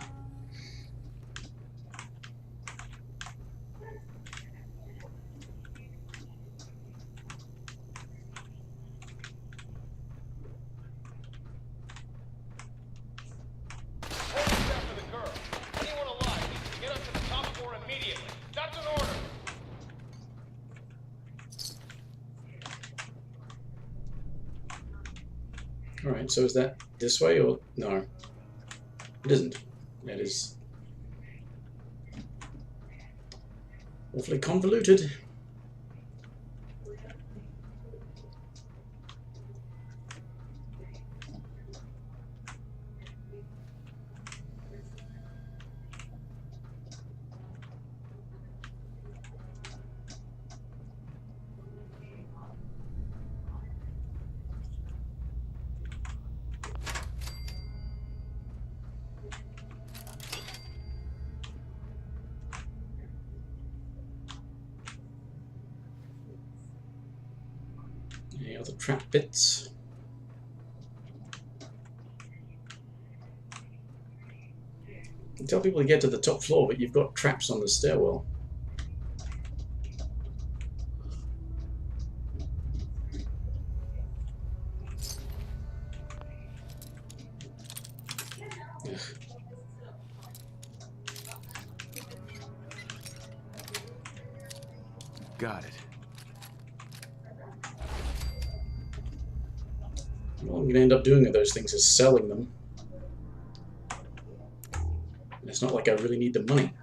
Hold step for the girl. Anyone alive needs to get up to the top floor immediately. That's an order. Alright, so is that this way or no? It isn't. It is awfully convoluted. Any other trap bits? You tell people to get to the top floor, but you've got traps on the stairwell. Ugh. Got it. All I'm going to end up doing with those things is selling them. And it's not like I really need the money.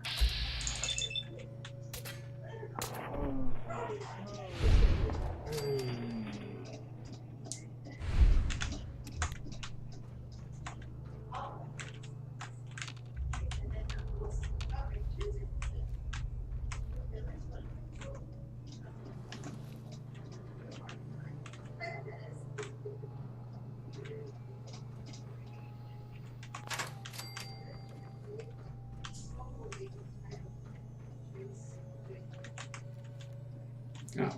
Oh.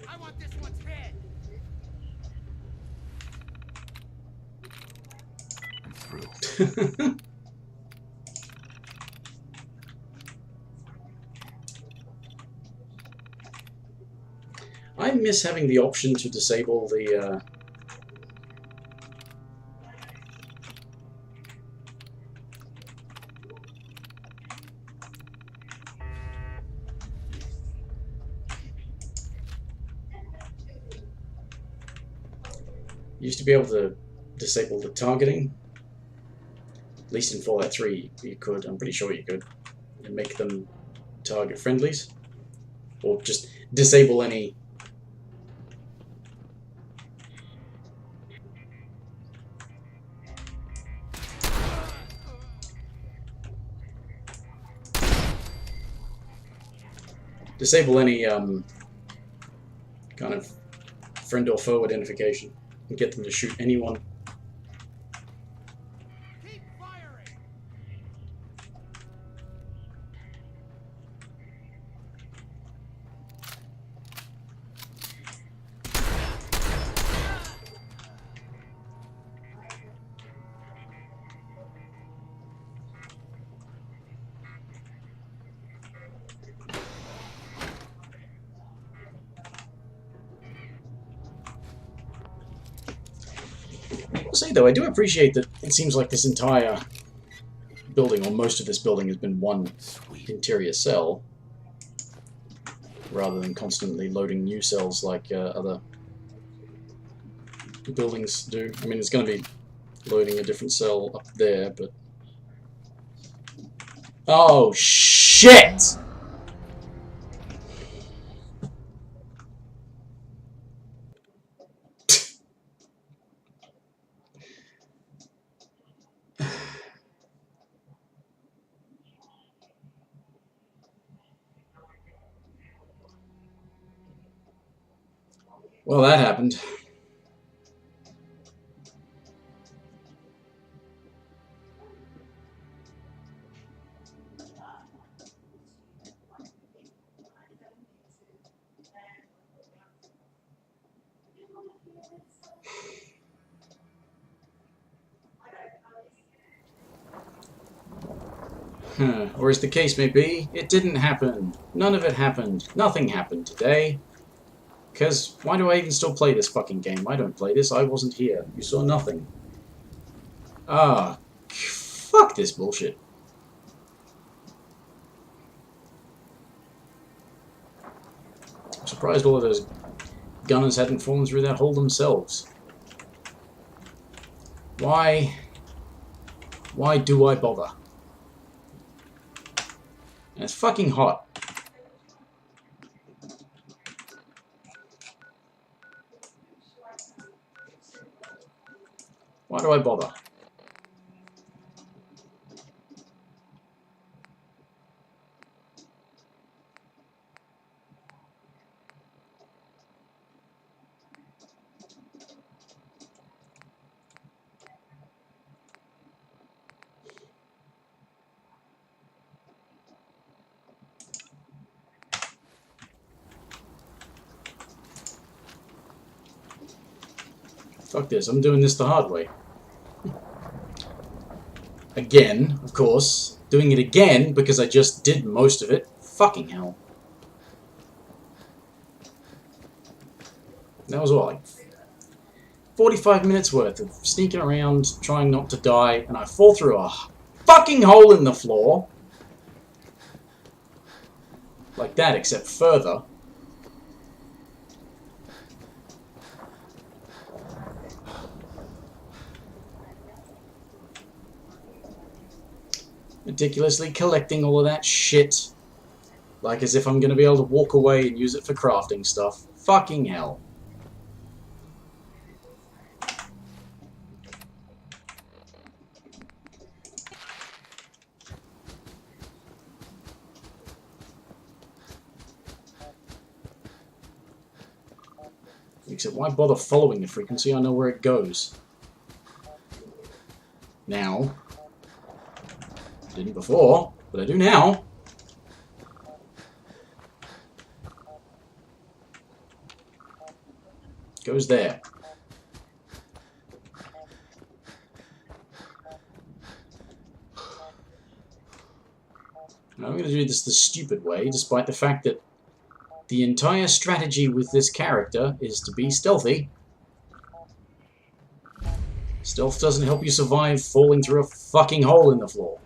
I want this one's head. I'm through. I miss having the option to disable the you used to be able to disable the targeting. At least in Fallout 3 you could, I'm pretty sure you could, and make them target friendlies. Or just disable any... disable any kind of friend or foe identification and get them to shoot anyone. Keep firing. I'll say though, I do appreciate that it seems like this entire building, or most of this building, has been one interior cell, rather than constantly loading new cells like other buildings do. I mean, it's going to be loading a different cell up there, but... Oh, shit! Well, that happened. Or as the case may be, it didn't happen. None of it happened. Nothing happened today. Because why do I even still play this fucking game? I don't play this. I wasn't here. You saw nothing. Ah, fuck this bullshit. I'm surprised all of those gunners hadn't fallen through that hole themselves. Why do I bother? And it's fucking hot. Why do I bother? Fuck this, I'm doing this the hard way. Again, of course. Doing it again because I just did most of it. Fucking hell. That was what, like 45 minutes worth of sneaking around, trying not to die, and I fall through a fucking hole in the floor. Like that, except further. Meticulously collecting all of that shit. Like as if I'm going to be able to walk away and use it for crafting stuff. Fucking hell. Except why bother following the frequency? I know where it goes. Now. I didn't before, but I do now. Goes there. Now I'm going to do this the stupid way, despite the fact that the entire strategy with this character is to be stealthy. Stealth doesn't help you survive falling through a fucking hole in the floor.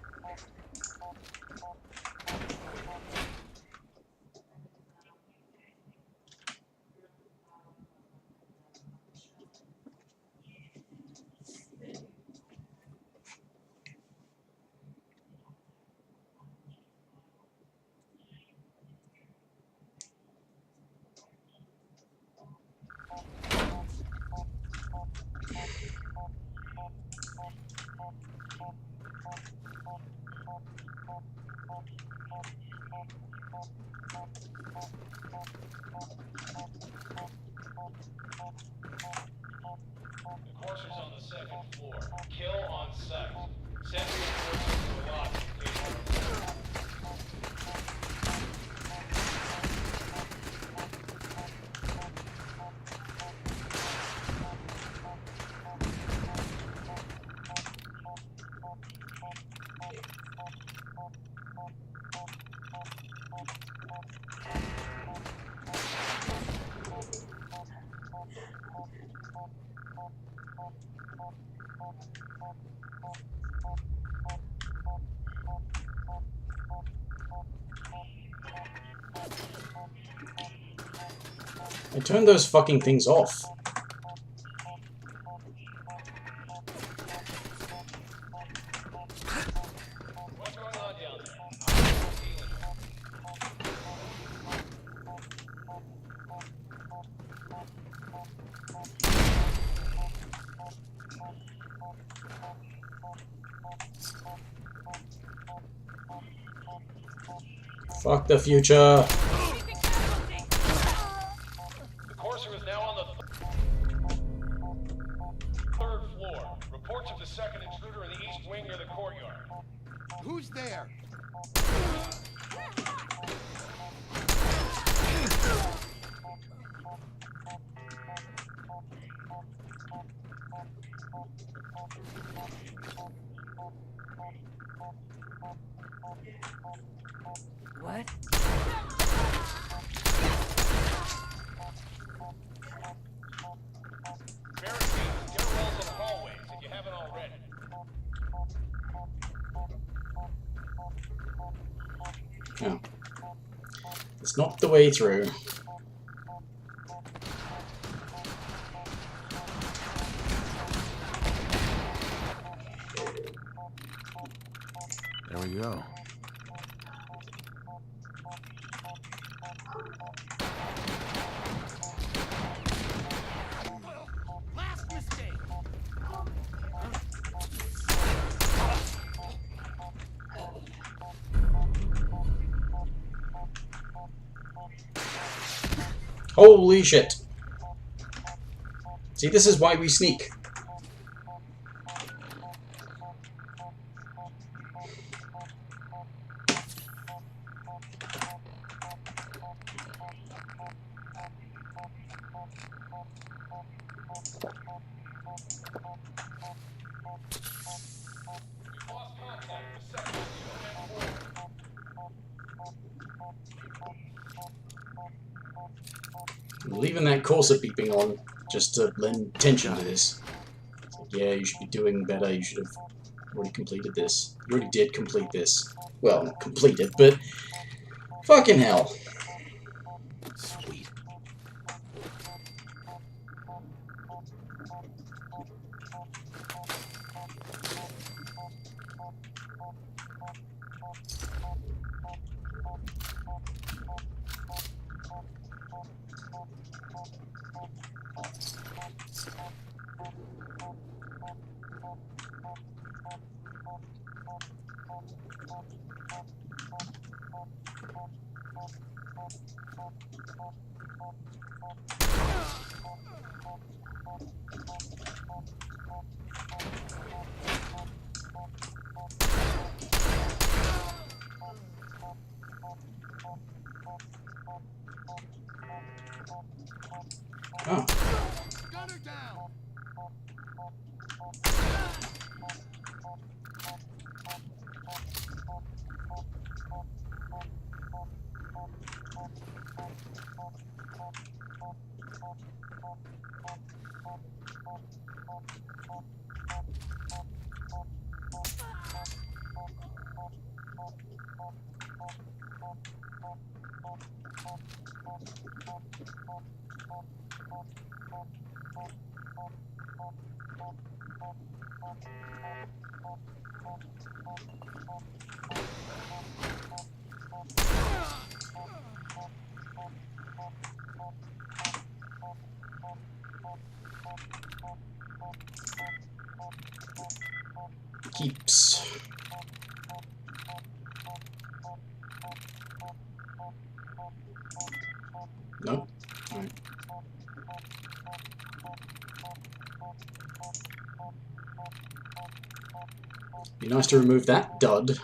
The courser's on the second floor. Kill on sight. Send reinforcements to the lobby in case you're... I turned those fucking things off. What's going on down there? I'm dealing. Fuck the future. The courser is now on the third floor. Reports of the second intruder in the east wing near the courtyard. Who's there? What? Barricades, get rolls in the hallways if you haven't already. Oh. It's not the way through. There we go. Last mistake. Holy shit. See, this is why we sneak. I'm leaving that cursor beeping on just to lend tension to this. It's like, yeah, you should be doing better. You should have already completed this. You already did complete this. Well, not complete it, but fucking hell. Sweet. Oh. Gunner down. Keeps. Nope. Alright. Be nice to remove that dud.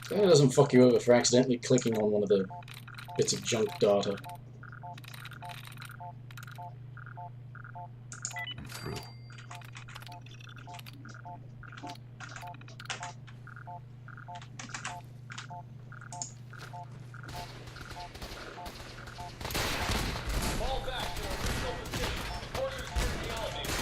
So that doesn't fuck you over for accidentally clicking on one of the bits of junk data. I'm through. Fall back to original position. Forces currently elevated.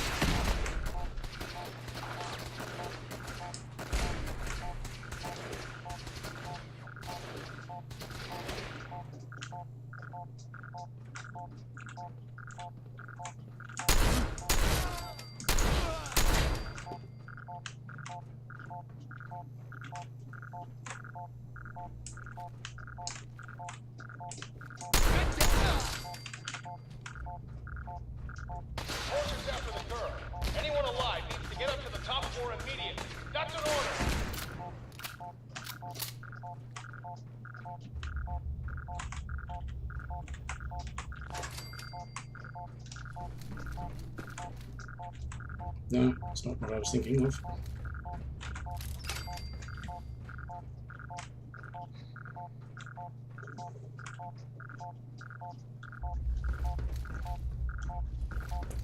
Forces after the girl. Anyone alive needs to get up to the top floor immediately. That's an order. No, that's not what I was thinking of.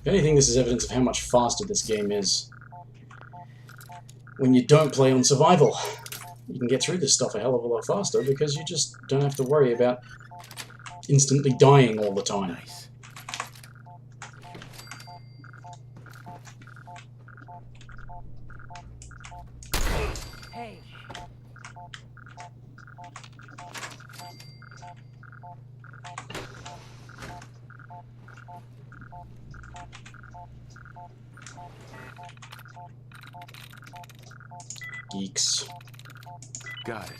If anything, this is evidence of how much faster this game is. When you don't play on survival, you can get through this stuff a hell of a lot faster because you just don't have to worry about instantly dying all the time. Nice. Hey, Geeks. Got it.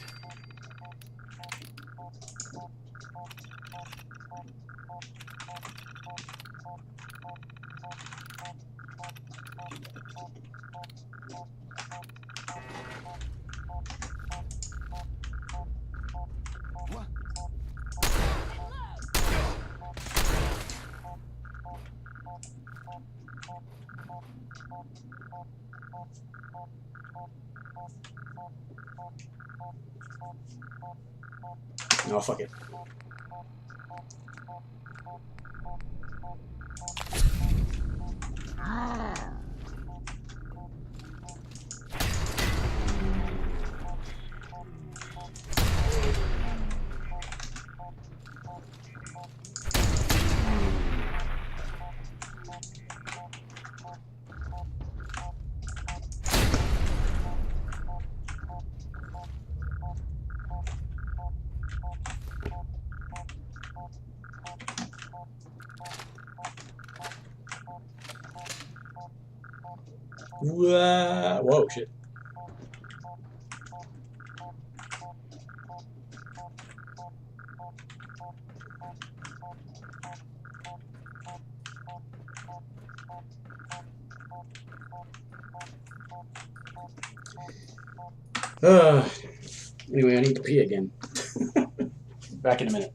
Oh, fuck it. Whoa, shit. Anyway, I need to pee again. Back in a minute.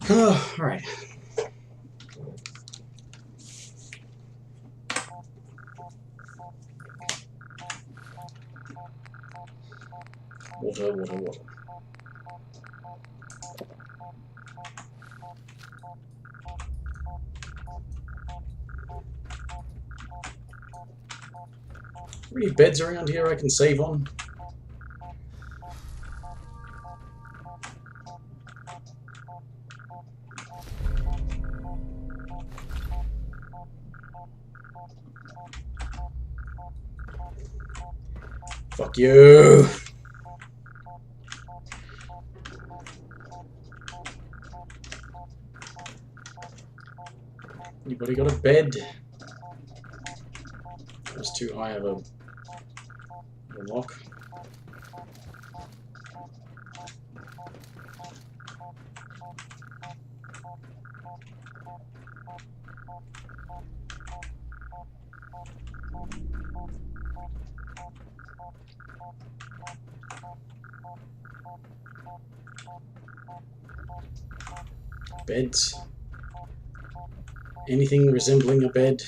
Alright. Water, water, water. Any beds around here I can save on? Fuck you! Anybody got a bed? Those two, I have a lock. Beds. Anything resembling a bed.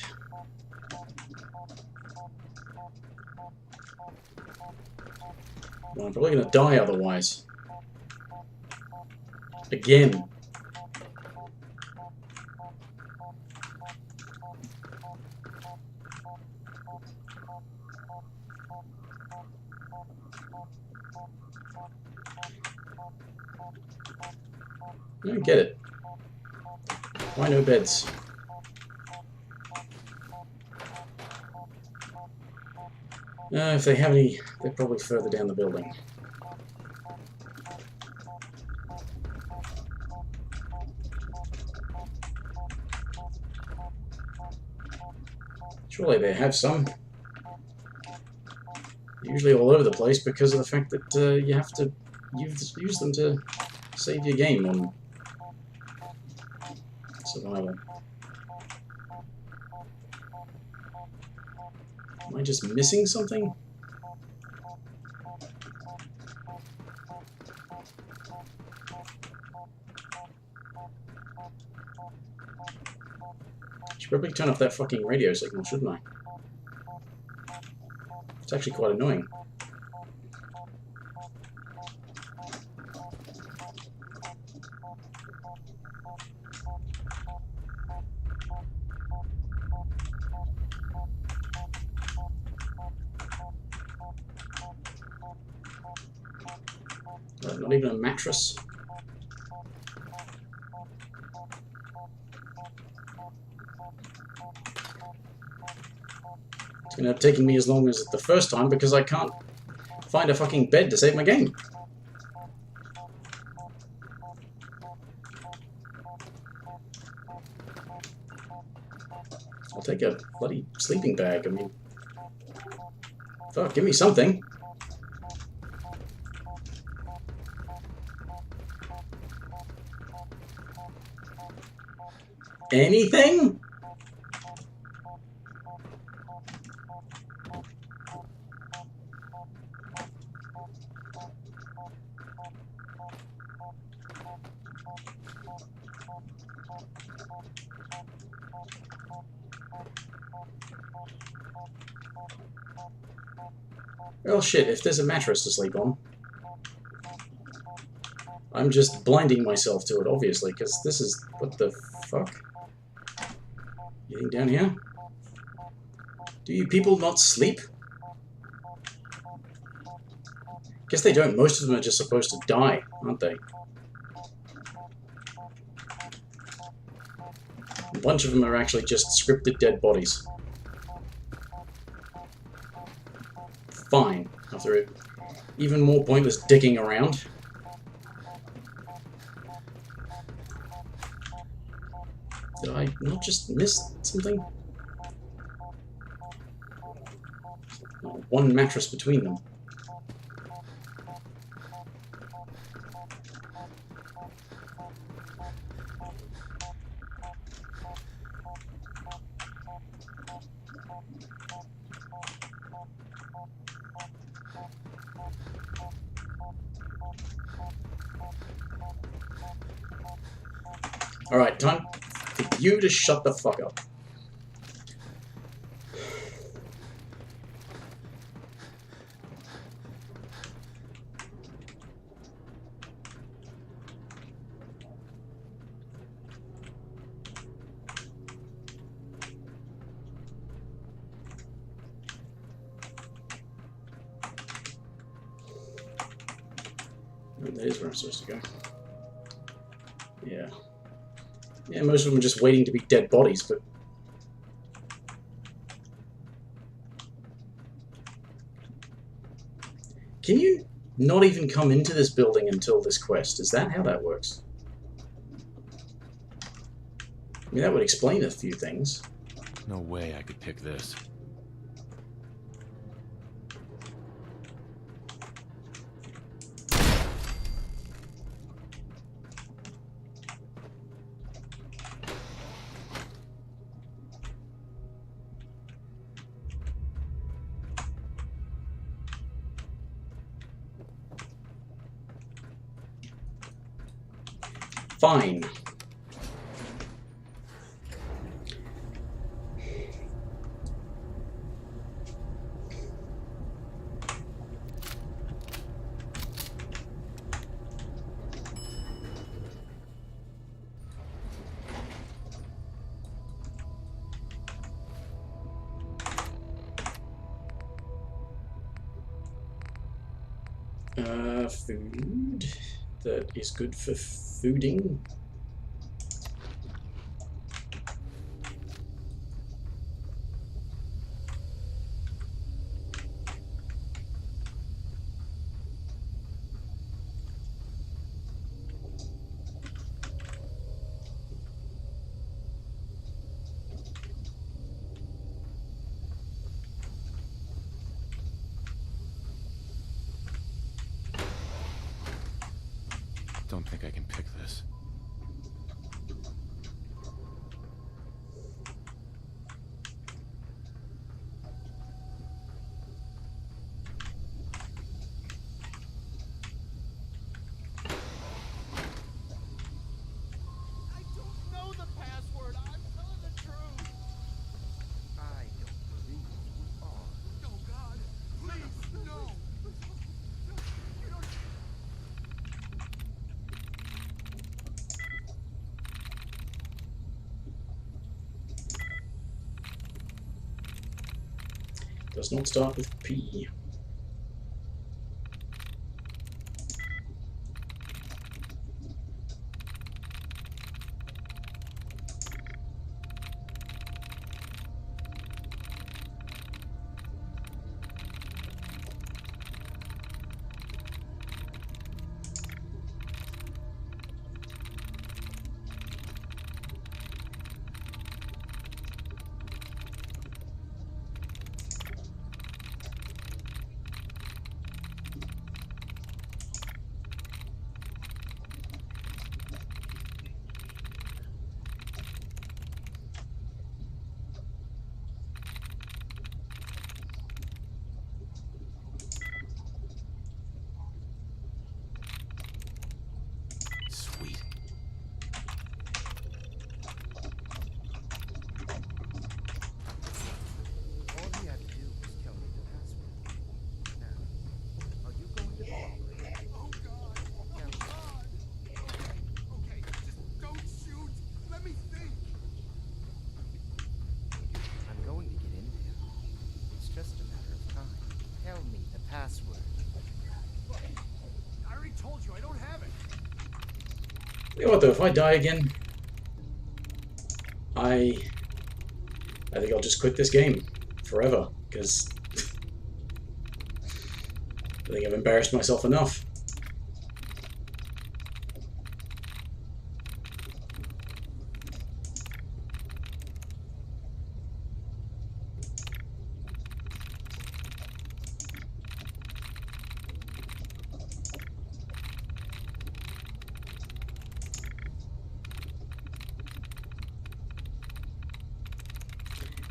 Well, I'm probably gonna die otherwise. Again. I don't get it. Why no beds? If they have any, they're probably further down the building. Surely they have some. Usually all over the place because of the fact that you have to use them to save your game on survival. Am I just missing something? Should probably turn off that fucking radio signal, shouldn't I? It's actually quite annoying. Not even a mattress. It's gonna have taken me as long as the first time because I can't find a fucking bed to save my game. I'll take a bloody sleeping bag. I mean, fuck, give me something. Anything? Well, shit, if there's a mattress to sleep on, I'm just blinding myself to it, obviously, because this is... what the fuck? Getting down here? Do you people not sleep? Guess they don't. Most of them are just supposed to die, aren't they? A bunch of them are actually just scripted dead bodies. Fine, after even more pointless dicking around. Did I not just miss something? Oh, one mattress between them. Alright, time for you to shut the fuck up. Oh, that is where I'm supposed to go. Yeah. Yeah, most of them are just waiting to be dead bodies, but... Can you not even come into this building until this quest? Is that how that works? I mean, that would explain a few things. No way I could pick this. Fine. Food. That is good for fooding. Don't think I can pick this. I don't know the password. I'm telling the truth. I don't believe you are. Oh, God. Please, no. You don't... Does not start with P. Oh God! Oh God! Okay, just don't shoot. Let me think. I'm going to get in there. It's just a matter of time. Tell me the password. Look, I already told you I don't have it. You know what though, if I die again, I think I'll just quit this game forever, because I think I've embarrassed myself enough.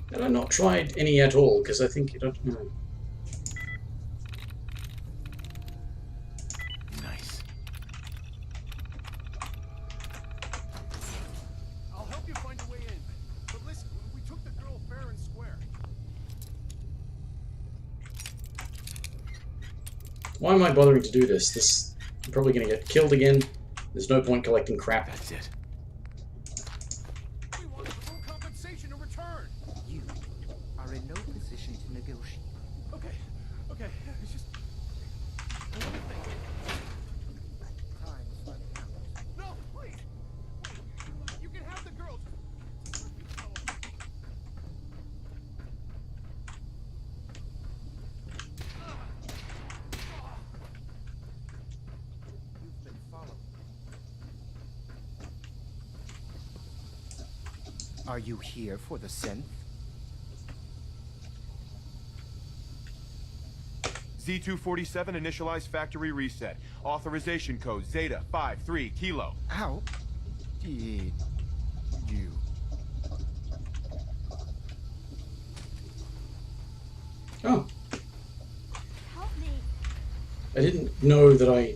And I've not tried any at all, because I think, I don't know. Nice. I'll help you find a way in. But listen, we took the girl fair and square. Why am I bothering to do this? I'm probably going to get killed again. There's no point collecting crap. That's it. We wanted the full compensation in return. You are in no position to negotiate. Okay, it's just... I want to think. Time's running out. No, please! Wait, you can have the girls. Just let me tell them. You've been followed. Are you here for the synth? Z247 initialize factory reset. Authorization code Zeta 53 Kilo. How did you? Oh, Help me. I didn't know that I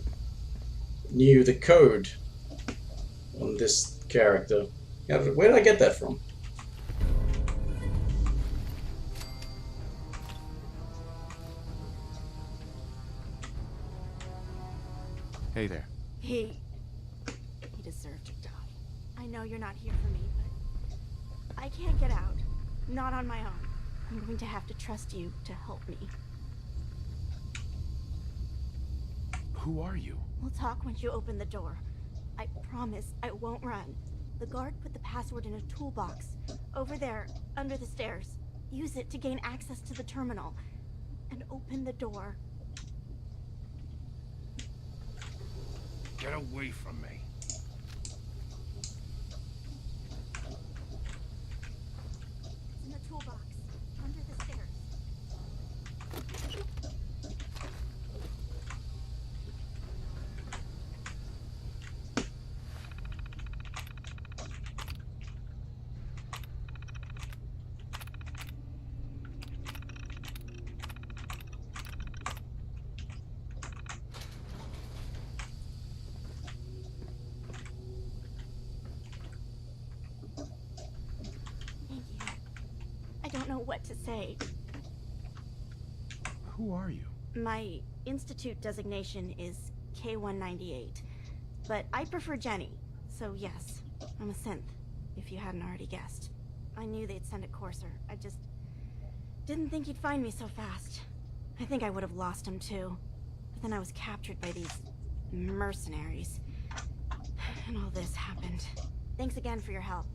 knew the code on this character. Where did I get that from? Hey there. He deserved to die. I know you're not here for me, but I can't get out. Not on my own. I'm going to have to trust you to help me. Who are you? We'll talk once you open the door. I promise I won't run. The guard put the password in a toolbox. Over there, under the stairs. Use it to gain access to the terminal. And open the door. Get away from me. It's in the toolbox. Under the stairs. Thank you. I don't know what to say. Who are you? My institute designation is K-198, but I prefer Jenny, so yes, I'm a synth, if you hadn't already guessed. I knew they'd send a courser, I just didn't think he'd find me so fast. I think I would have lost him too, but then I was captured by these mercenaries, and all this happened. Thanks again for your help.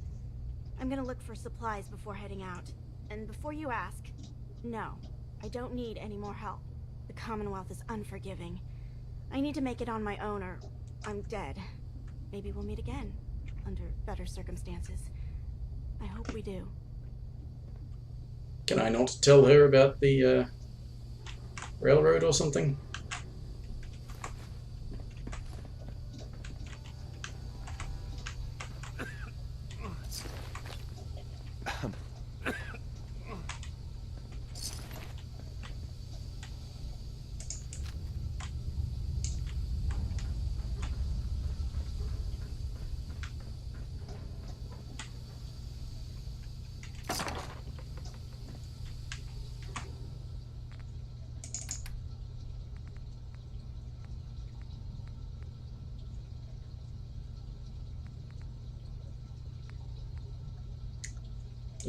I'm gonna look for supplies before heading out, and before you ask, no. I don't need any more help. The Commonwealth is unforgiving. I need to make it on my own or I'm dead. Maybe we'll meet again, under better circumstances. I hope we do. Can I not tell her about the railroad or something?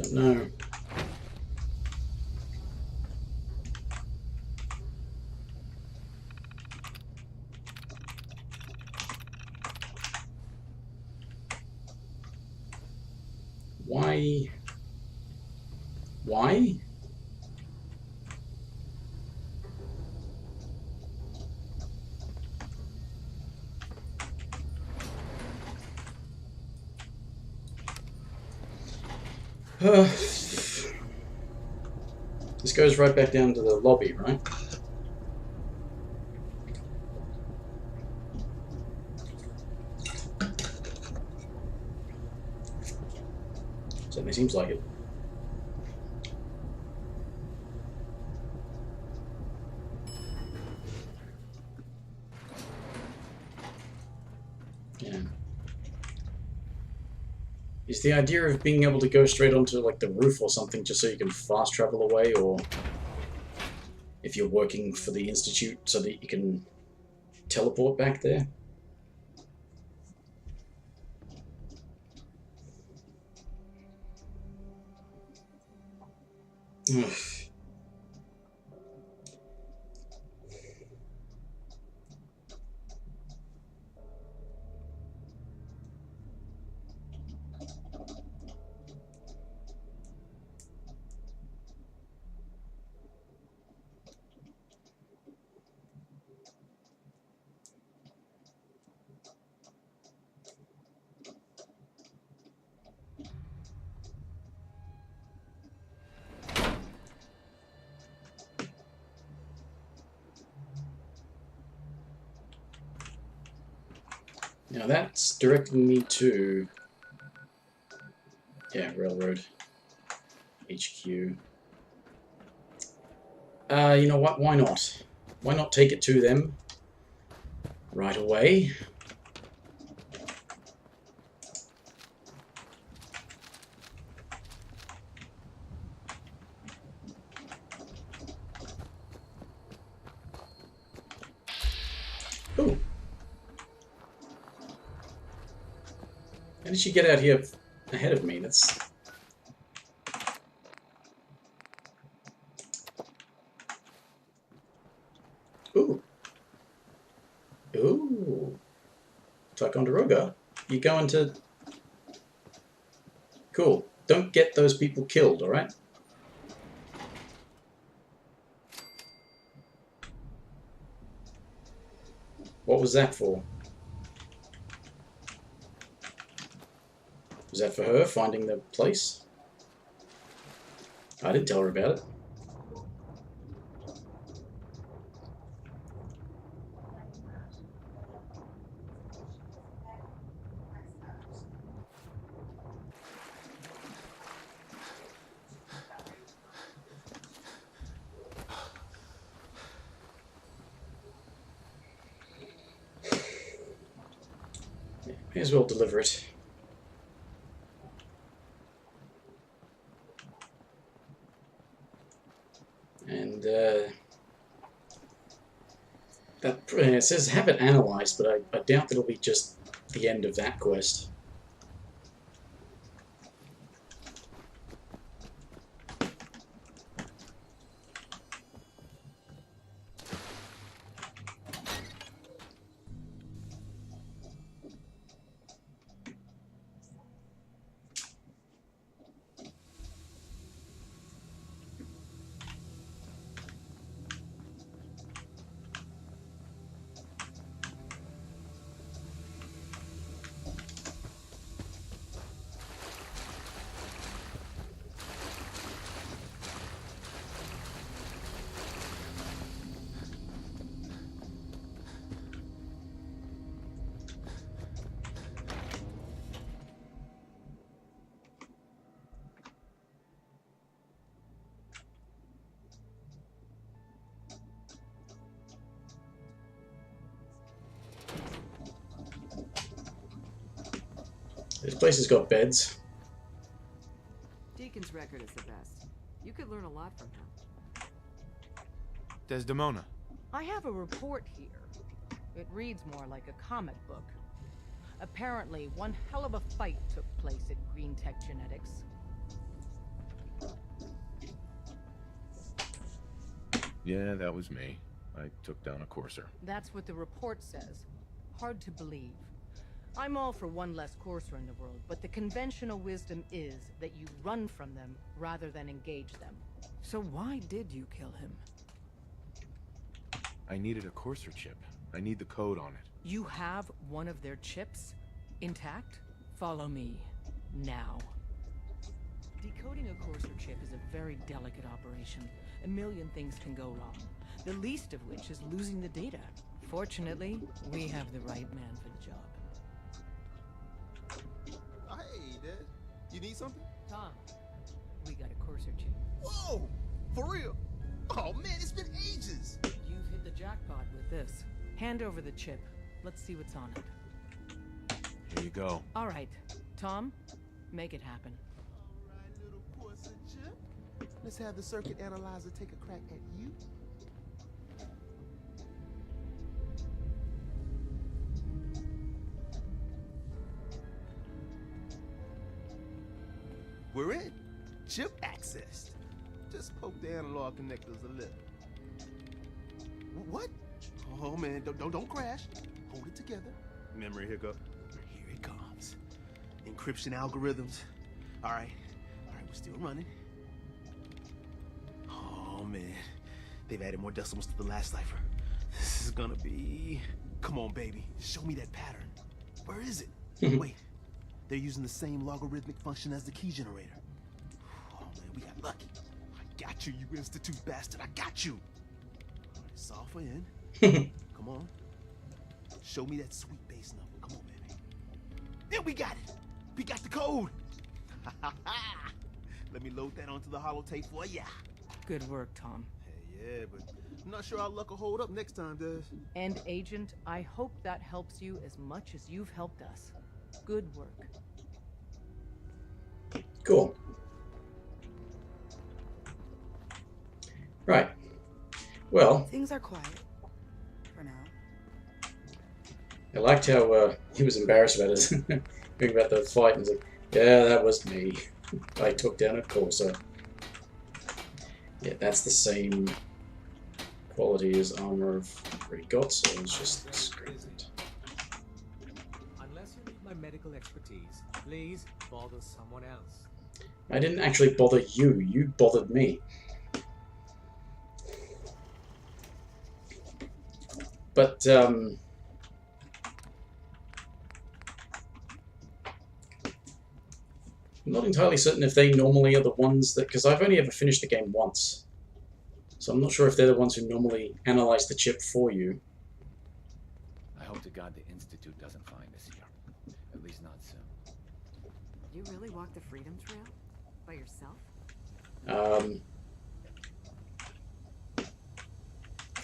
Don't know. Why? Why? This goes right back down to the lobby, right? Certainly seems like it. Yeah. Is the idea of being able to go straight onto like the roof or something just so you can fast travel away, or if you're working for the Institute so that you can teleport back there? Ugh. Now that's directing me to, yeah, Railroad HQ. You know what? Why not? Why not take it to them right away? Ooh. How did she get out here ahead of me? That's... Ooh. Ooh. Ticonderoga. You're going to... Cool. Don't get those people killed, alright? What was that for? Was that for her, finding the place? I didn't tell her about it. Yeah, may as well deliver it. And, that, it says have it analyzed, but I doubt that it'll be just the end of that quest. This place has got beds. Deacon's record is the best. You could learn a lot from him. Desdemona. I have a report here. It reads more like a comic book. Apparently, one hell of a fight took place at Green Tech Genetics. Yeah, that was me. I took down a courser. That's what the report says. Hard to believe. I'm all for one less courser in the world, but the conventional wisdom is that you run from them rather than engage them. So why did you kill him? I needed a courser chip. I need the code on it. You have one of their chips intact? Follow me now. Decoding a courser chip is a very delicate operation. A million things can go wrong, the least of which is losing the data. Fortunately, we have the right man for the job. Hey, Dad. You need something? Tom, we got a courser chip. Whoa! For real? Oh man, it's been ages! You've hit the jackpot with this. Hand over the chip. Let's see what's on it. Here you go. All right, Tom, make it happen. Alright, little courser chip. Let's have the circuit analyzer take a crack at you. We're in. Chip accessed. Just poke the analog connectors a little. What? Oh man, don't crash. Hold it together. Memory hiccup. Here it comes. Encryption algorithms. All right, we're still running. Oh man, they've added more decimals to the last cipher. This is gonna be... Come on, baby, show me that pattern. Where is it? Wait, they're using the same logarithmic function as the key generator. Oh man, we got lucky. I got you, you Institute bastard, I got you. All right, solve for n. Come on. Show me that sweet base number. Come on, baby. Then we got it. We got the code. Let me load that onto the holotape for ya. Good work, Tom. Hey, yeah, but I'm not sure our luck will hold up next time, does? And Agent, I hope that helps you as much as you've helped us. Good work. Cool. Right. Well, Things are quiet. For now. I liked how he was embarrassed about it. Thinking about the fight and was like, yeah, that was me. I took down a Corsa. Yeah, that's the same quality as armor I've already got, so it's just scrap it. Unless you need my medical expertise, please bother someone else. I didn't actually bother you, you bothered me. But, I'm not entirely certain if they normally are the ones that... Because I've only ever finished the game once. So I'm not sure if they're the ones who normally analyze the chip for you. I hope to God the Institute doesn't find us here. At least not soon. You really walked the Freedom Trail? By yourself?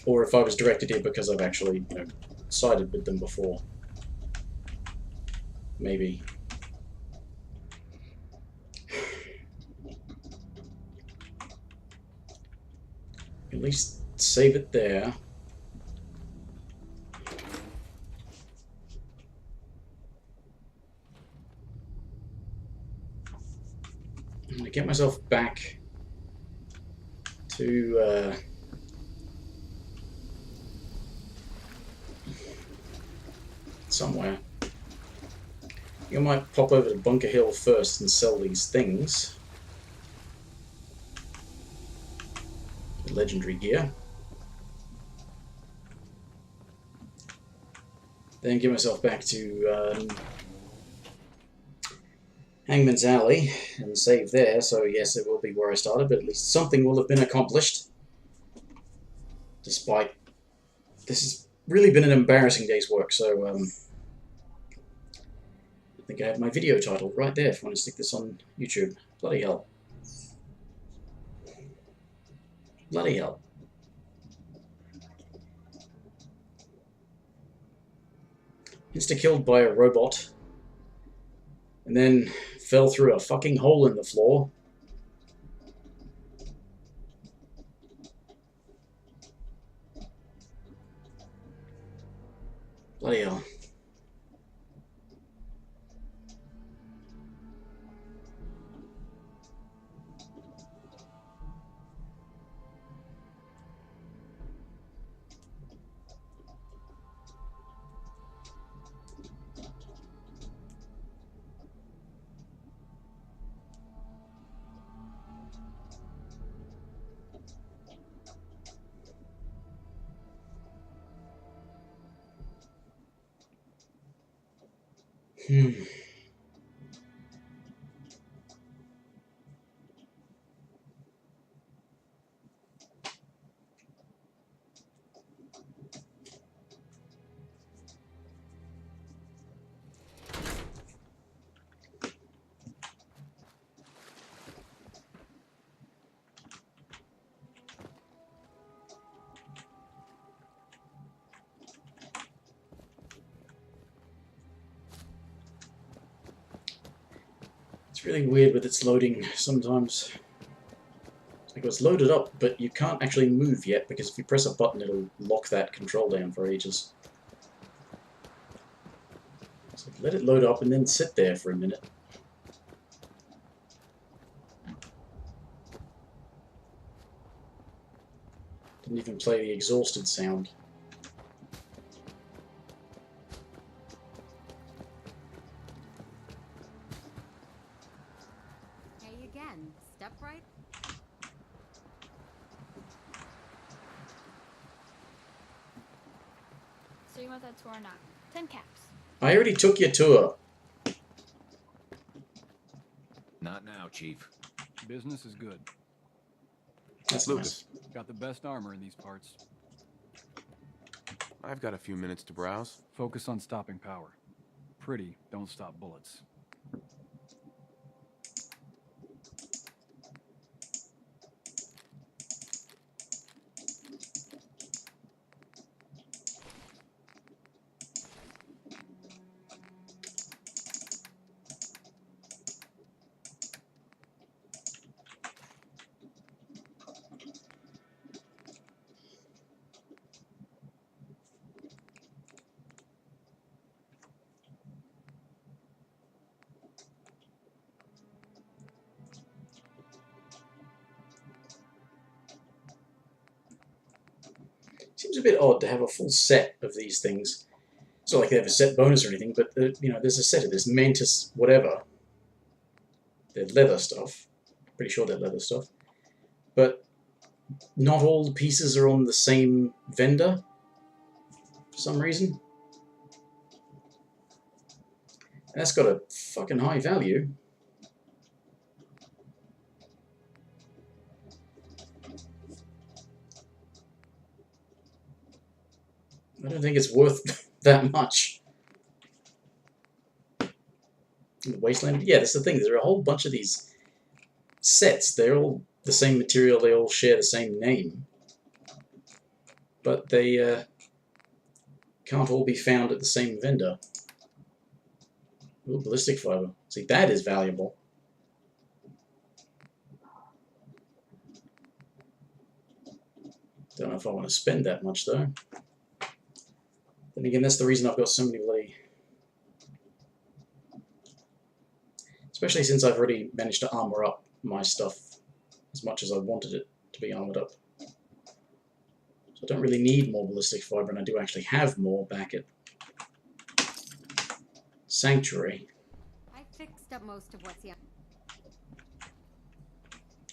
Or if I was directed here because I've actually, you know, sided with them before. Maybe. At least save it there. I'm gonna get myself back to somewhere. I think I might pop over to Bunker Hill first and sell these things. Legendary gear. Then get myself back to Hangman's Alley and save there. So yes, it will be where I started, but at least something will have been accomplished. Despite this has really been an embarrassing day's work, so I think I have my video title right there if I want to stick this on YouTube. Bloody hell. Bloody hell. Insta-killed by a robot. And then fell through a fucking hole in the floor. Bloody hell. It's really weird with its loading sometimes. It's like it's loaded up, but you can't actually move yet because if you press a button, it'll lock that control down for ages. So let it load up and then sit there for a minute. Didn't even play the exhausted sound. Hey again. Step right. So you want that tour or not? 10 caps. I already took your tour. Not now, Chief. Business is good. That's Lucas. nice. Got the best armor in these parts. I've got a few minutes to browse. Focus on stopping power. Pretty, don't stop bullets. Seems a bit odd to have a full set of these things. It's not like they have a set bonus or anything, but you know, there's a set of this Mantis whatever. They're leather stuff. Pretty sure they're leather stuff. But not all the pieces are on the same vendor for some reason. And that's got a fucking high value. I don't think it's worth that much. In the Wasteland? Yeah, that's the thing. There are a whole bunch of these sets. They're all the same material. They all share the same name. But they can't all be found at the same vendor. Ooh, ballistic fiber. See, that is valuable. Don't know if I want to spend that much, though. Then again, that's the reason I've got so many bloody... Especially since I've already managed to armor up my stuff as much as I wanted it to be armored up. So I don't really need more ballistic fiber, and I do actually have more back at Sanctuary. I fixed up most of what's here.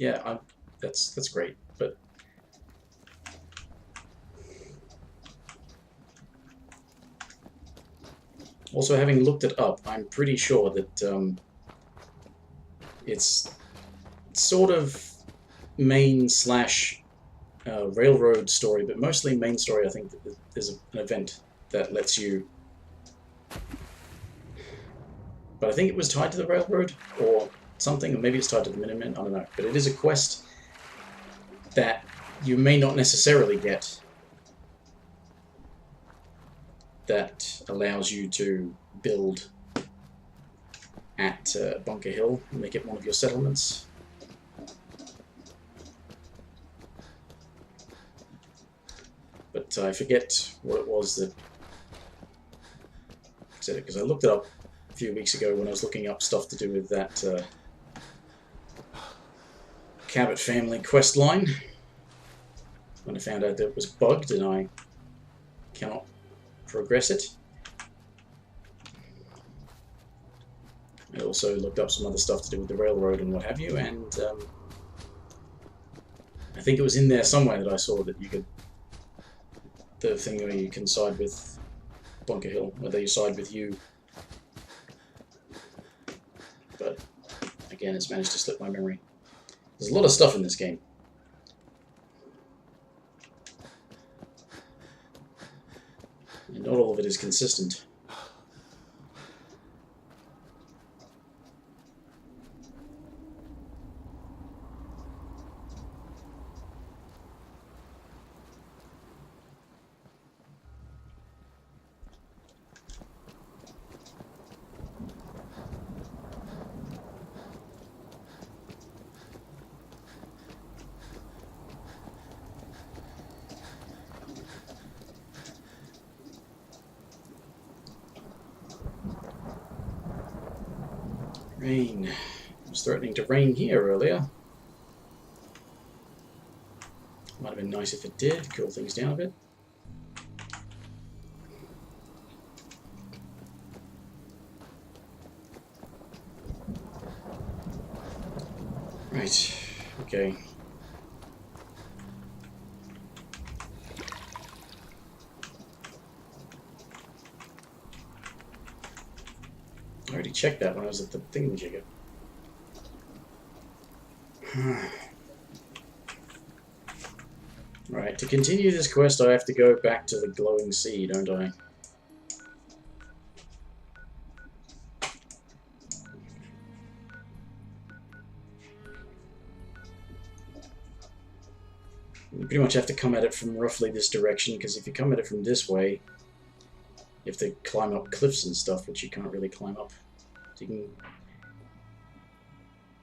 Yeah, that's great, but... Also, having looked it up, I'm pretty sure that it's sort of main slash railroad story, but mostly main story. I think that there's an event that lets you... But I think it was tied to the railroad or something, or maybe it's tied to the Minutemen, I don't know. But it is a quest that you may not necessarily get that allows you to build at Bunker Hill and make it one of your settlements. But I forget what it was that said it, because I looked it up a few weeks ago when I was looking up stuff to do with that Cabot family quest line. When I found out that it was bugged and I cannot progress it. I also looked up some other stuff to do with the railroad and what have you, and I think it was in there somewhere that I saw that you could... The thing where you can side with Bunker Hill, whether you side with you Again, it's managed to slip my memory. There's a lot of stuff in this game. And not all of it is consistent. Rain. It was threatening to rain here earlier. Might have been nice if it did, cool things down a bit. Right, okay. I already checked that when I was at the thingamajigger. Right, to continue this quest I have to go back to the glowing sea, don't I? You pretty much have to come at it from roughly this direction, because if you come at it from this way, you have to climb up cliffs and stuff, which you can't really climb up. So you can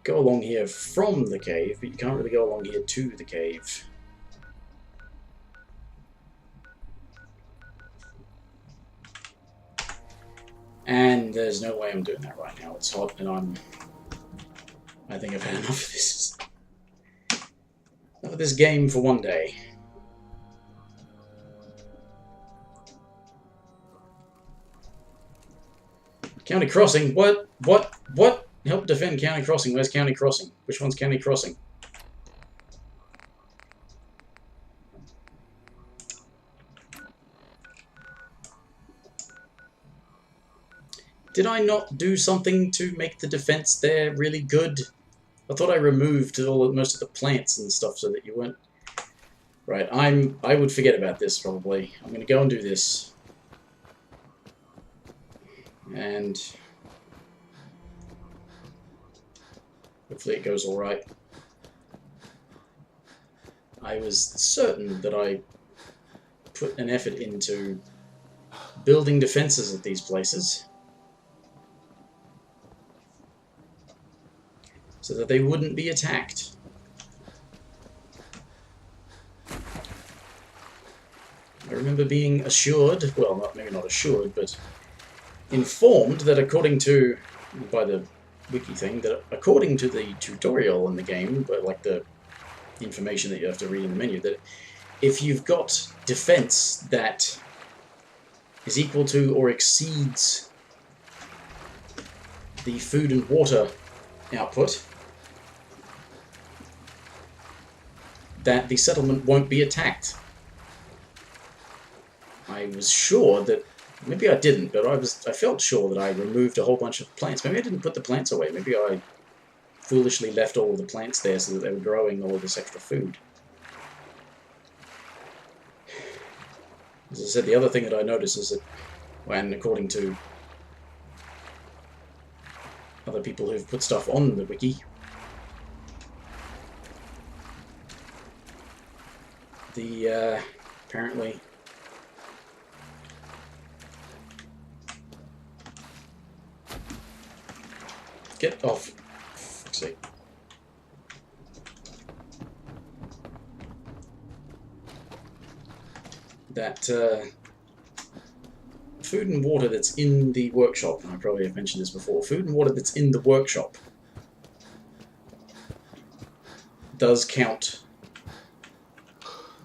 go along here from the cave, but you can't really go along here to the cave. And there's no way I'm doing that right now. It's hot, and I think I've had enough of this. Enough of this game for one day. County Crossing? What? What? What? Help defend County Crossing. Where's County Crossing? Which one's County Crossing? Did I not do something to make the defense there really good? I thought I removed most of the plants and stuff so that you weren't... Right, I would forget about this probably. I'm going to go and do this. And hopefully it goes alright. I was certain that I put an effort into building defenses at these places so that they wouldn't be attacked. I remember being assured, well, maybe not assured, but informed that according to, by the wiki thing, that according to the tutorial in the game, but like the information that you have to read in the menu, that if you've got defense that is equal to or exceeds the food and water output, that the settlement won't be attacked. I was sure that, maybe I didn't, but I felt sure that I removed a whole bunch of plants. Maybe I didn't put the plants away. Maybe I foolishly left all of the plants there so that they were growing all of this extra food. As I said, the other thing that I noticed is that, when according to other people who've put stuff on the wiki, the apparently get off, for fuck's sake. That food and water that's in the workshop, and I probably have mentioned this before, food and water that's in the workshop does count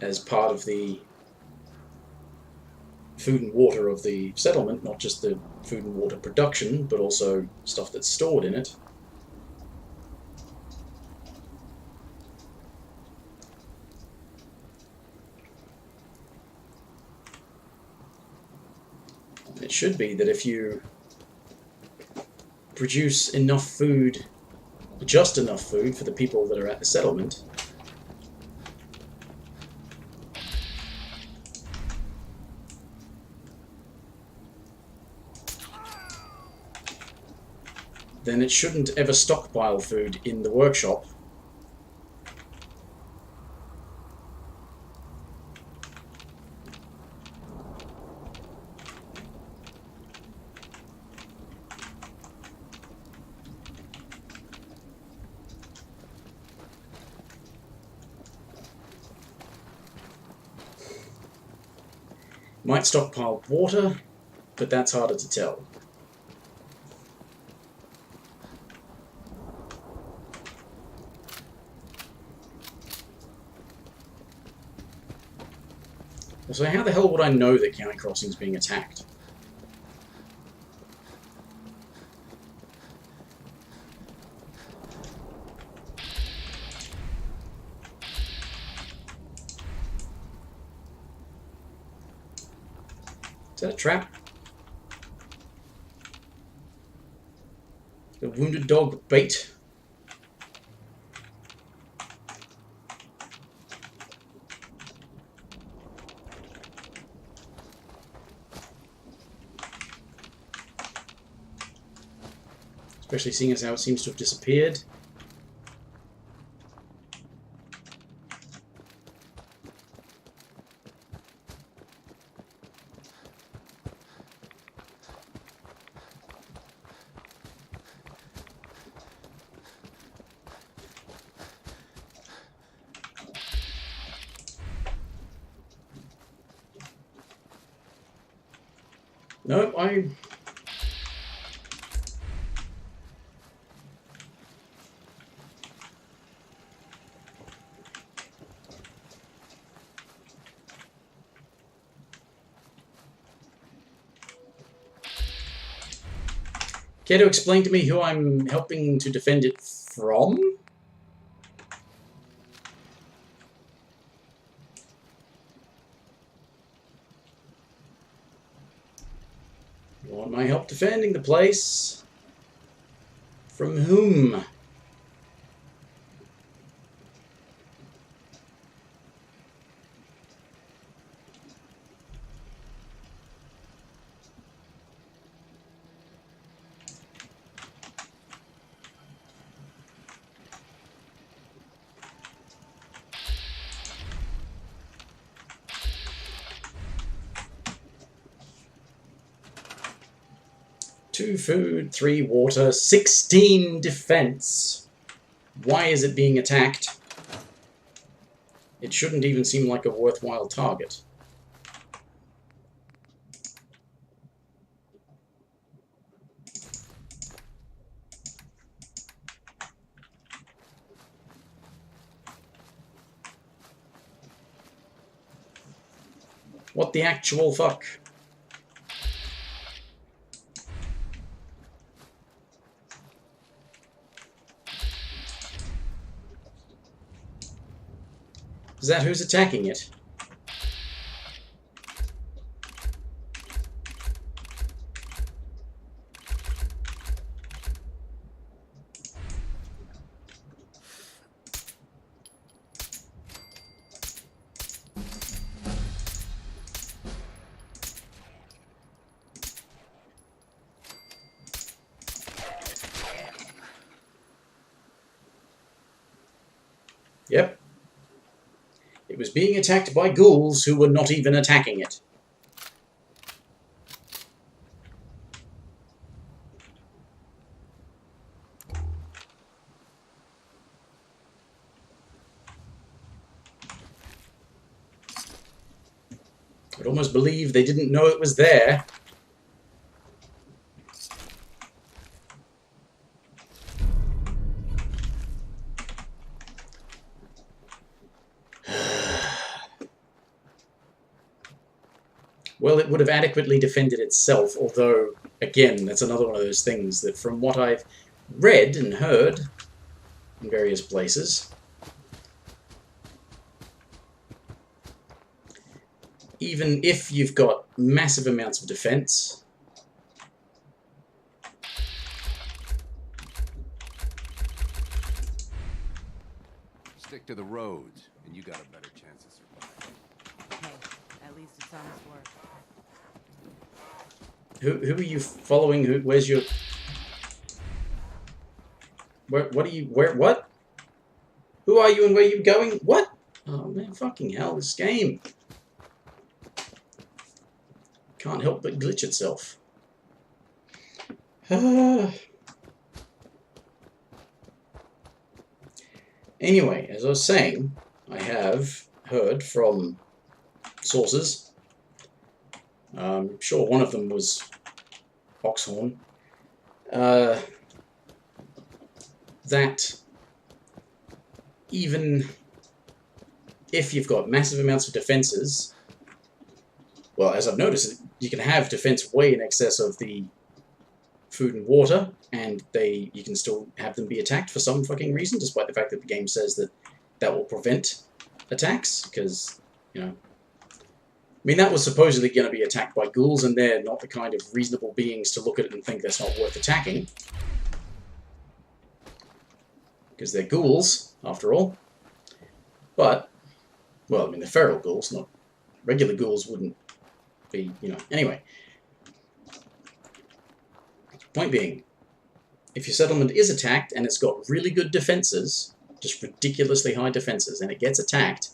as part of the food and water of the settlement, not just the food and water production, but also stuff that's stored in it. It should be that if you produce enough food just enough food for the people that are at the settlement. Then it shouldn't ever stockpile food in the workshop. Might stockpile water, but that's harder to tell. So how the hell would I know that County Crossing is being attacked? Is that a trap? The wounded dog bait? Especially seeing as how it seems to have disappeared. No, I... Care to explain to me who I'm helping to defend it from? You want my help defending the place? From whom? Two food, 3 water, 16 defense. Why is it being attacked? It shouldn't even seem like a worthwhile target. What the actual fuck? Is that who's attacking it? Yep. It was being attacked by ghouls who were not even attacking it. I'd almost believe they didn't know it was there. Well, it would have adequately defended itself, although, again, that's another one of those things that from what I've read and heard in various places, even if you've got massive amounts of defense, Stick to the roads, and you got a better chance of surviving. Hey, at least it's honest work. Who are you following? Where's your... What are you... what? Who are you and where are you going? What? Oh man, fucking hell, this game. Can't help but glitch itself. Anyway, as I was saying, I have heard from sources. I'm sure one of them was Oxhorn. That even if you've got massive amounts of defenses, well, as I've noticed, you can have defense way in excess of the food and water, and you can still have them be attacked for some fucking reason, despite the fact that the game says that will prevent attacks, because, you know... I mean, that was supposedly going to be attacked by ghouls, and they're not the kind of reasonable beings to look at it and think that's not worth attacking. Because they're ghouls, after all. But, well, I mean, they're feral ghouls, not... Regular ghouls wouldn't be, you know... Anyway. Point being, if your settlement is attacked and it's got really good defenses, just ridiculously high defenses, and it gets attacked,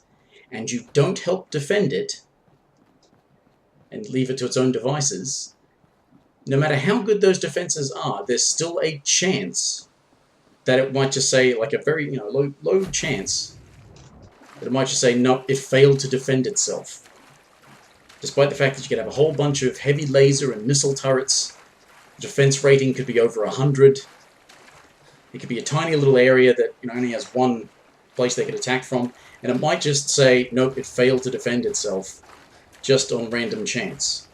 and you don't help defend it, and leave it to its own devices, no matter how good those defenses are, there's still a chance that it might just say, like a very, you know, low chance, that it might just say, no, it failed to defend itself. Despite the fact that you could have a whole bunch of heavy laser and missile turrets, the defense rating could be over 100. It could be a tiny little area that, you know, only has one place they could attack from, and it might just say, nope, it failed to defend itself, just on random chance.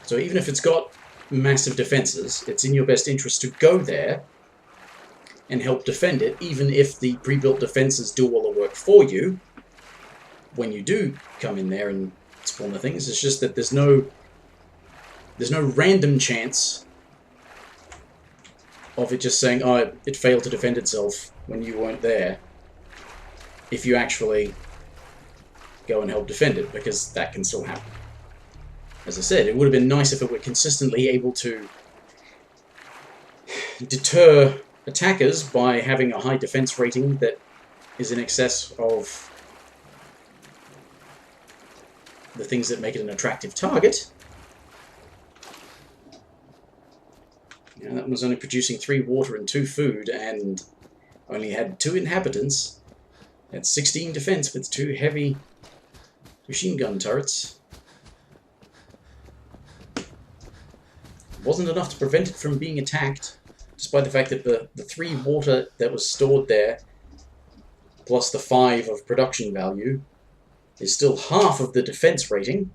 So even if it's got massive defenses, it's in your best interest to go there and help defend it, even if the pre-built defenses do all the work for you when you do come in there and spawn the things. It's just that there's no random chance of it just saying, oh, it failed to defend itself when you weren't there, if you actually go and help defend it, because that can still happen. As I said, it would have been nice if it were consistently able to deter attackers by having a high defense rating that is in excess of the things that make it an attractive target. You know, that was only producing 3 water and 2 food, and only had 2 inhabitants. Had 16 defense with 2 heavy machine gun turrets. Wasn't enough to prevent it from being attacked, despite the fact that the 3 water that was stored there, plus the 5 of production value, is still half of the defense rating.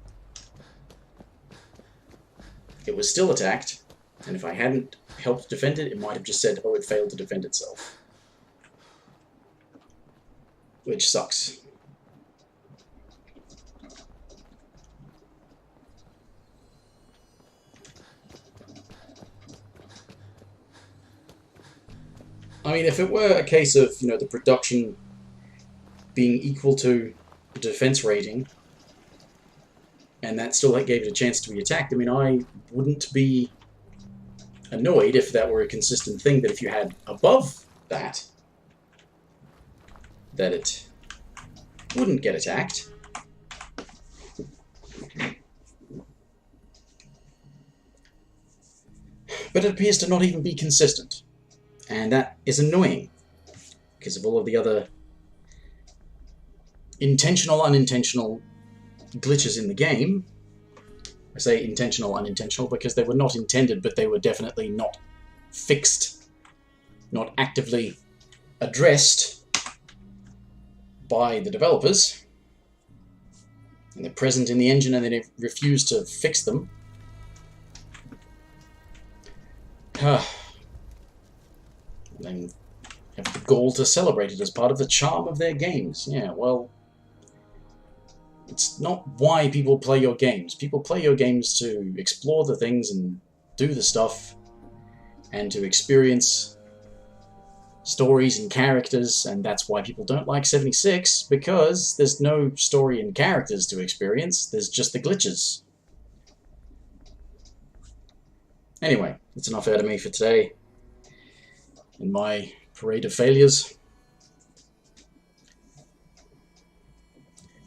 It was still attacked, and if I hadn't helped defend it, it might have just said, oh, it failed to defend itself. Which sucks. I mean, if it were a case of, you know, the production being equal to the defense rating, and that still gave it a chance to be attacked, I mean, I wouldn't be annoyed if that were a consistent thing, that if you had above that, that it wouldn't get attacked. But it appears to not even be consistent. And that is annoying, because of all of the other intentional, unintentional glitches in the game. I say intentional, unintentional, because they were not intended, but they were definitely not fixed, not actively addressed by the developers. And they're present in the engine, and they refuse to fix them. And have the gall to celebrate it as part of the charm of their games. Yeah, well, it's not why people play your games. People play your games to explore the things and do the stuff, and to experience stories and characters, and that's why people don't like 76, because there's no story and characters to experience, there's just the glitches. Anyway, that's enough out of me for today, in my parade of failures.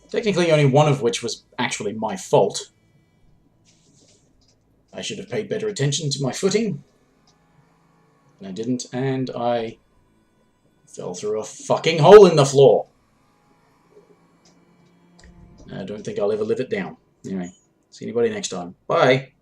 Technically only one of which was actually my fault. I should have paid better attention to my footing, and I didn't, and I fell through a fucking hole in the floor. I don't think I'll ever live it down. Anyway, see anybody next time. Bye!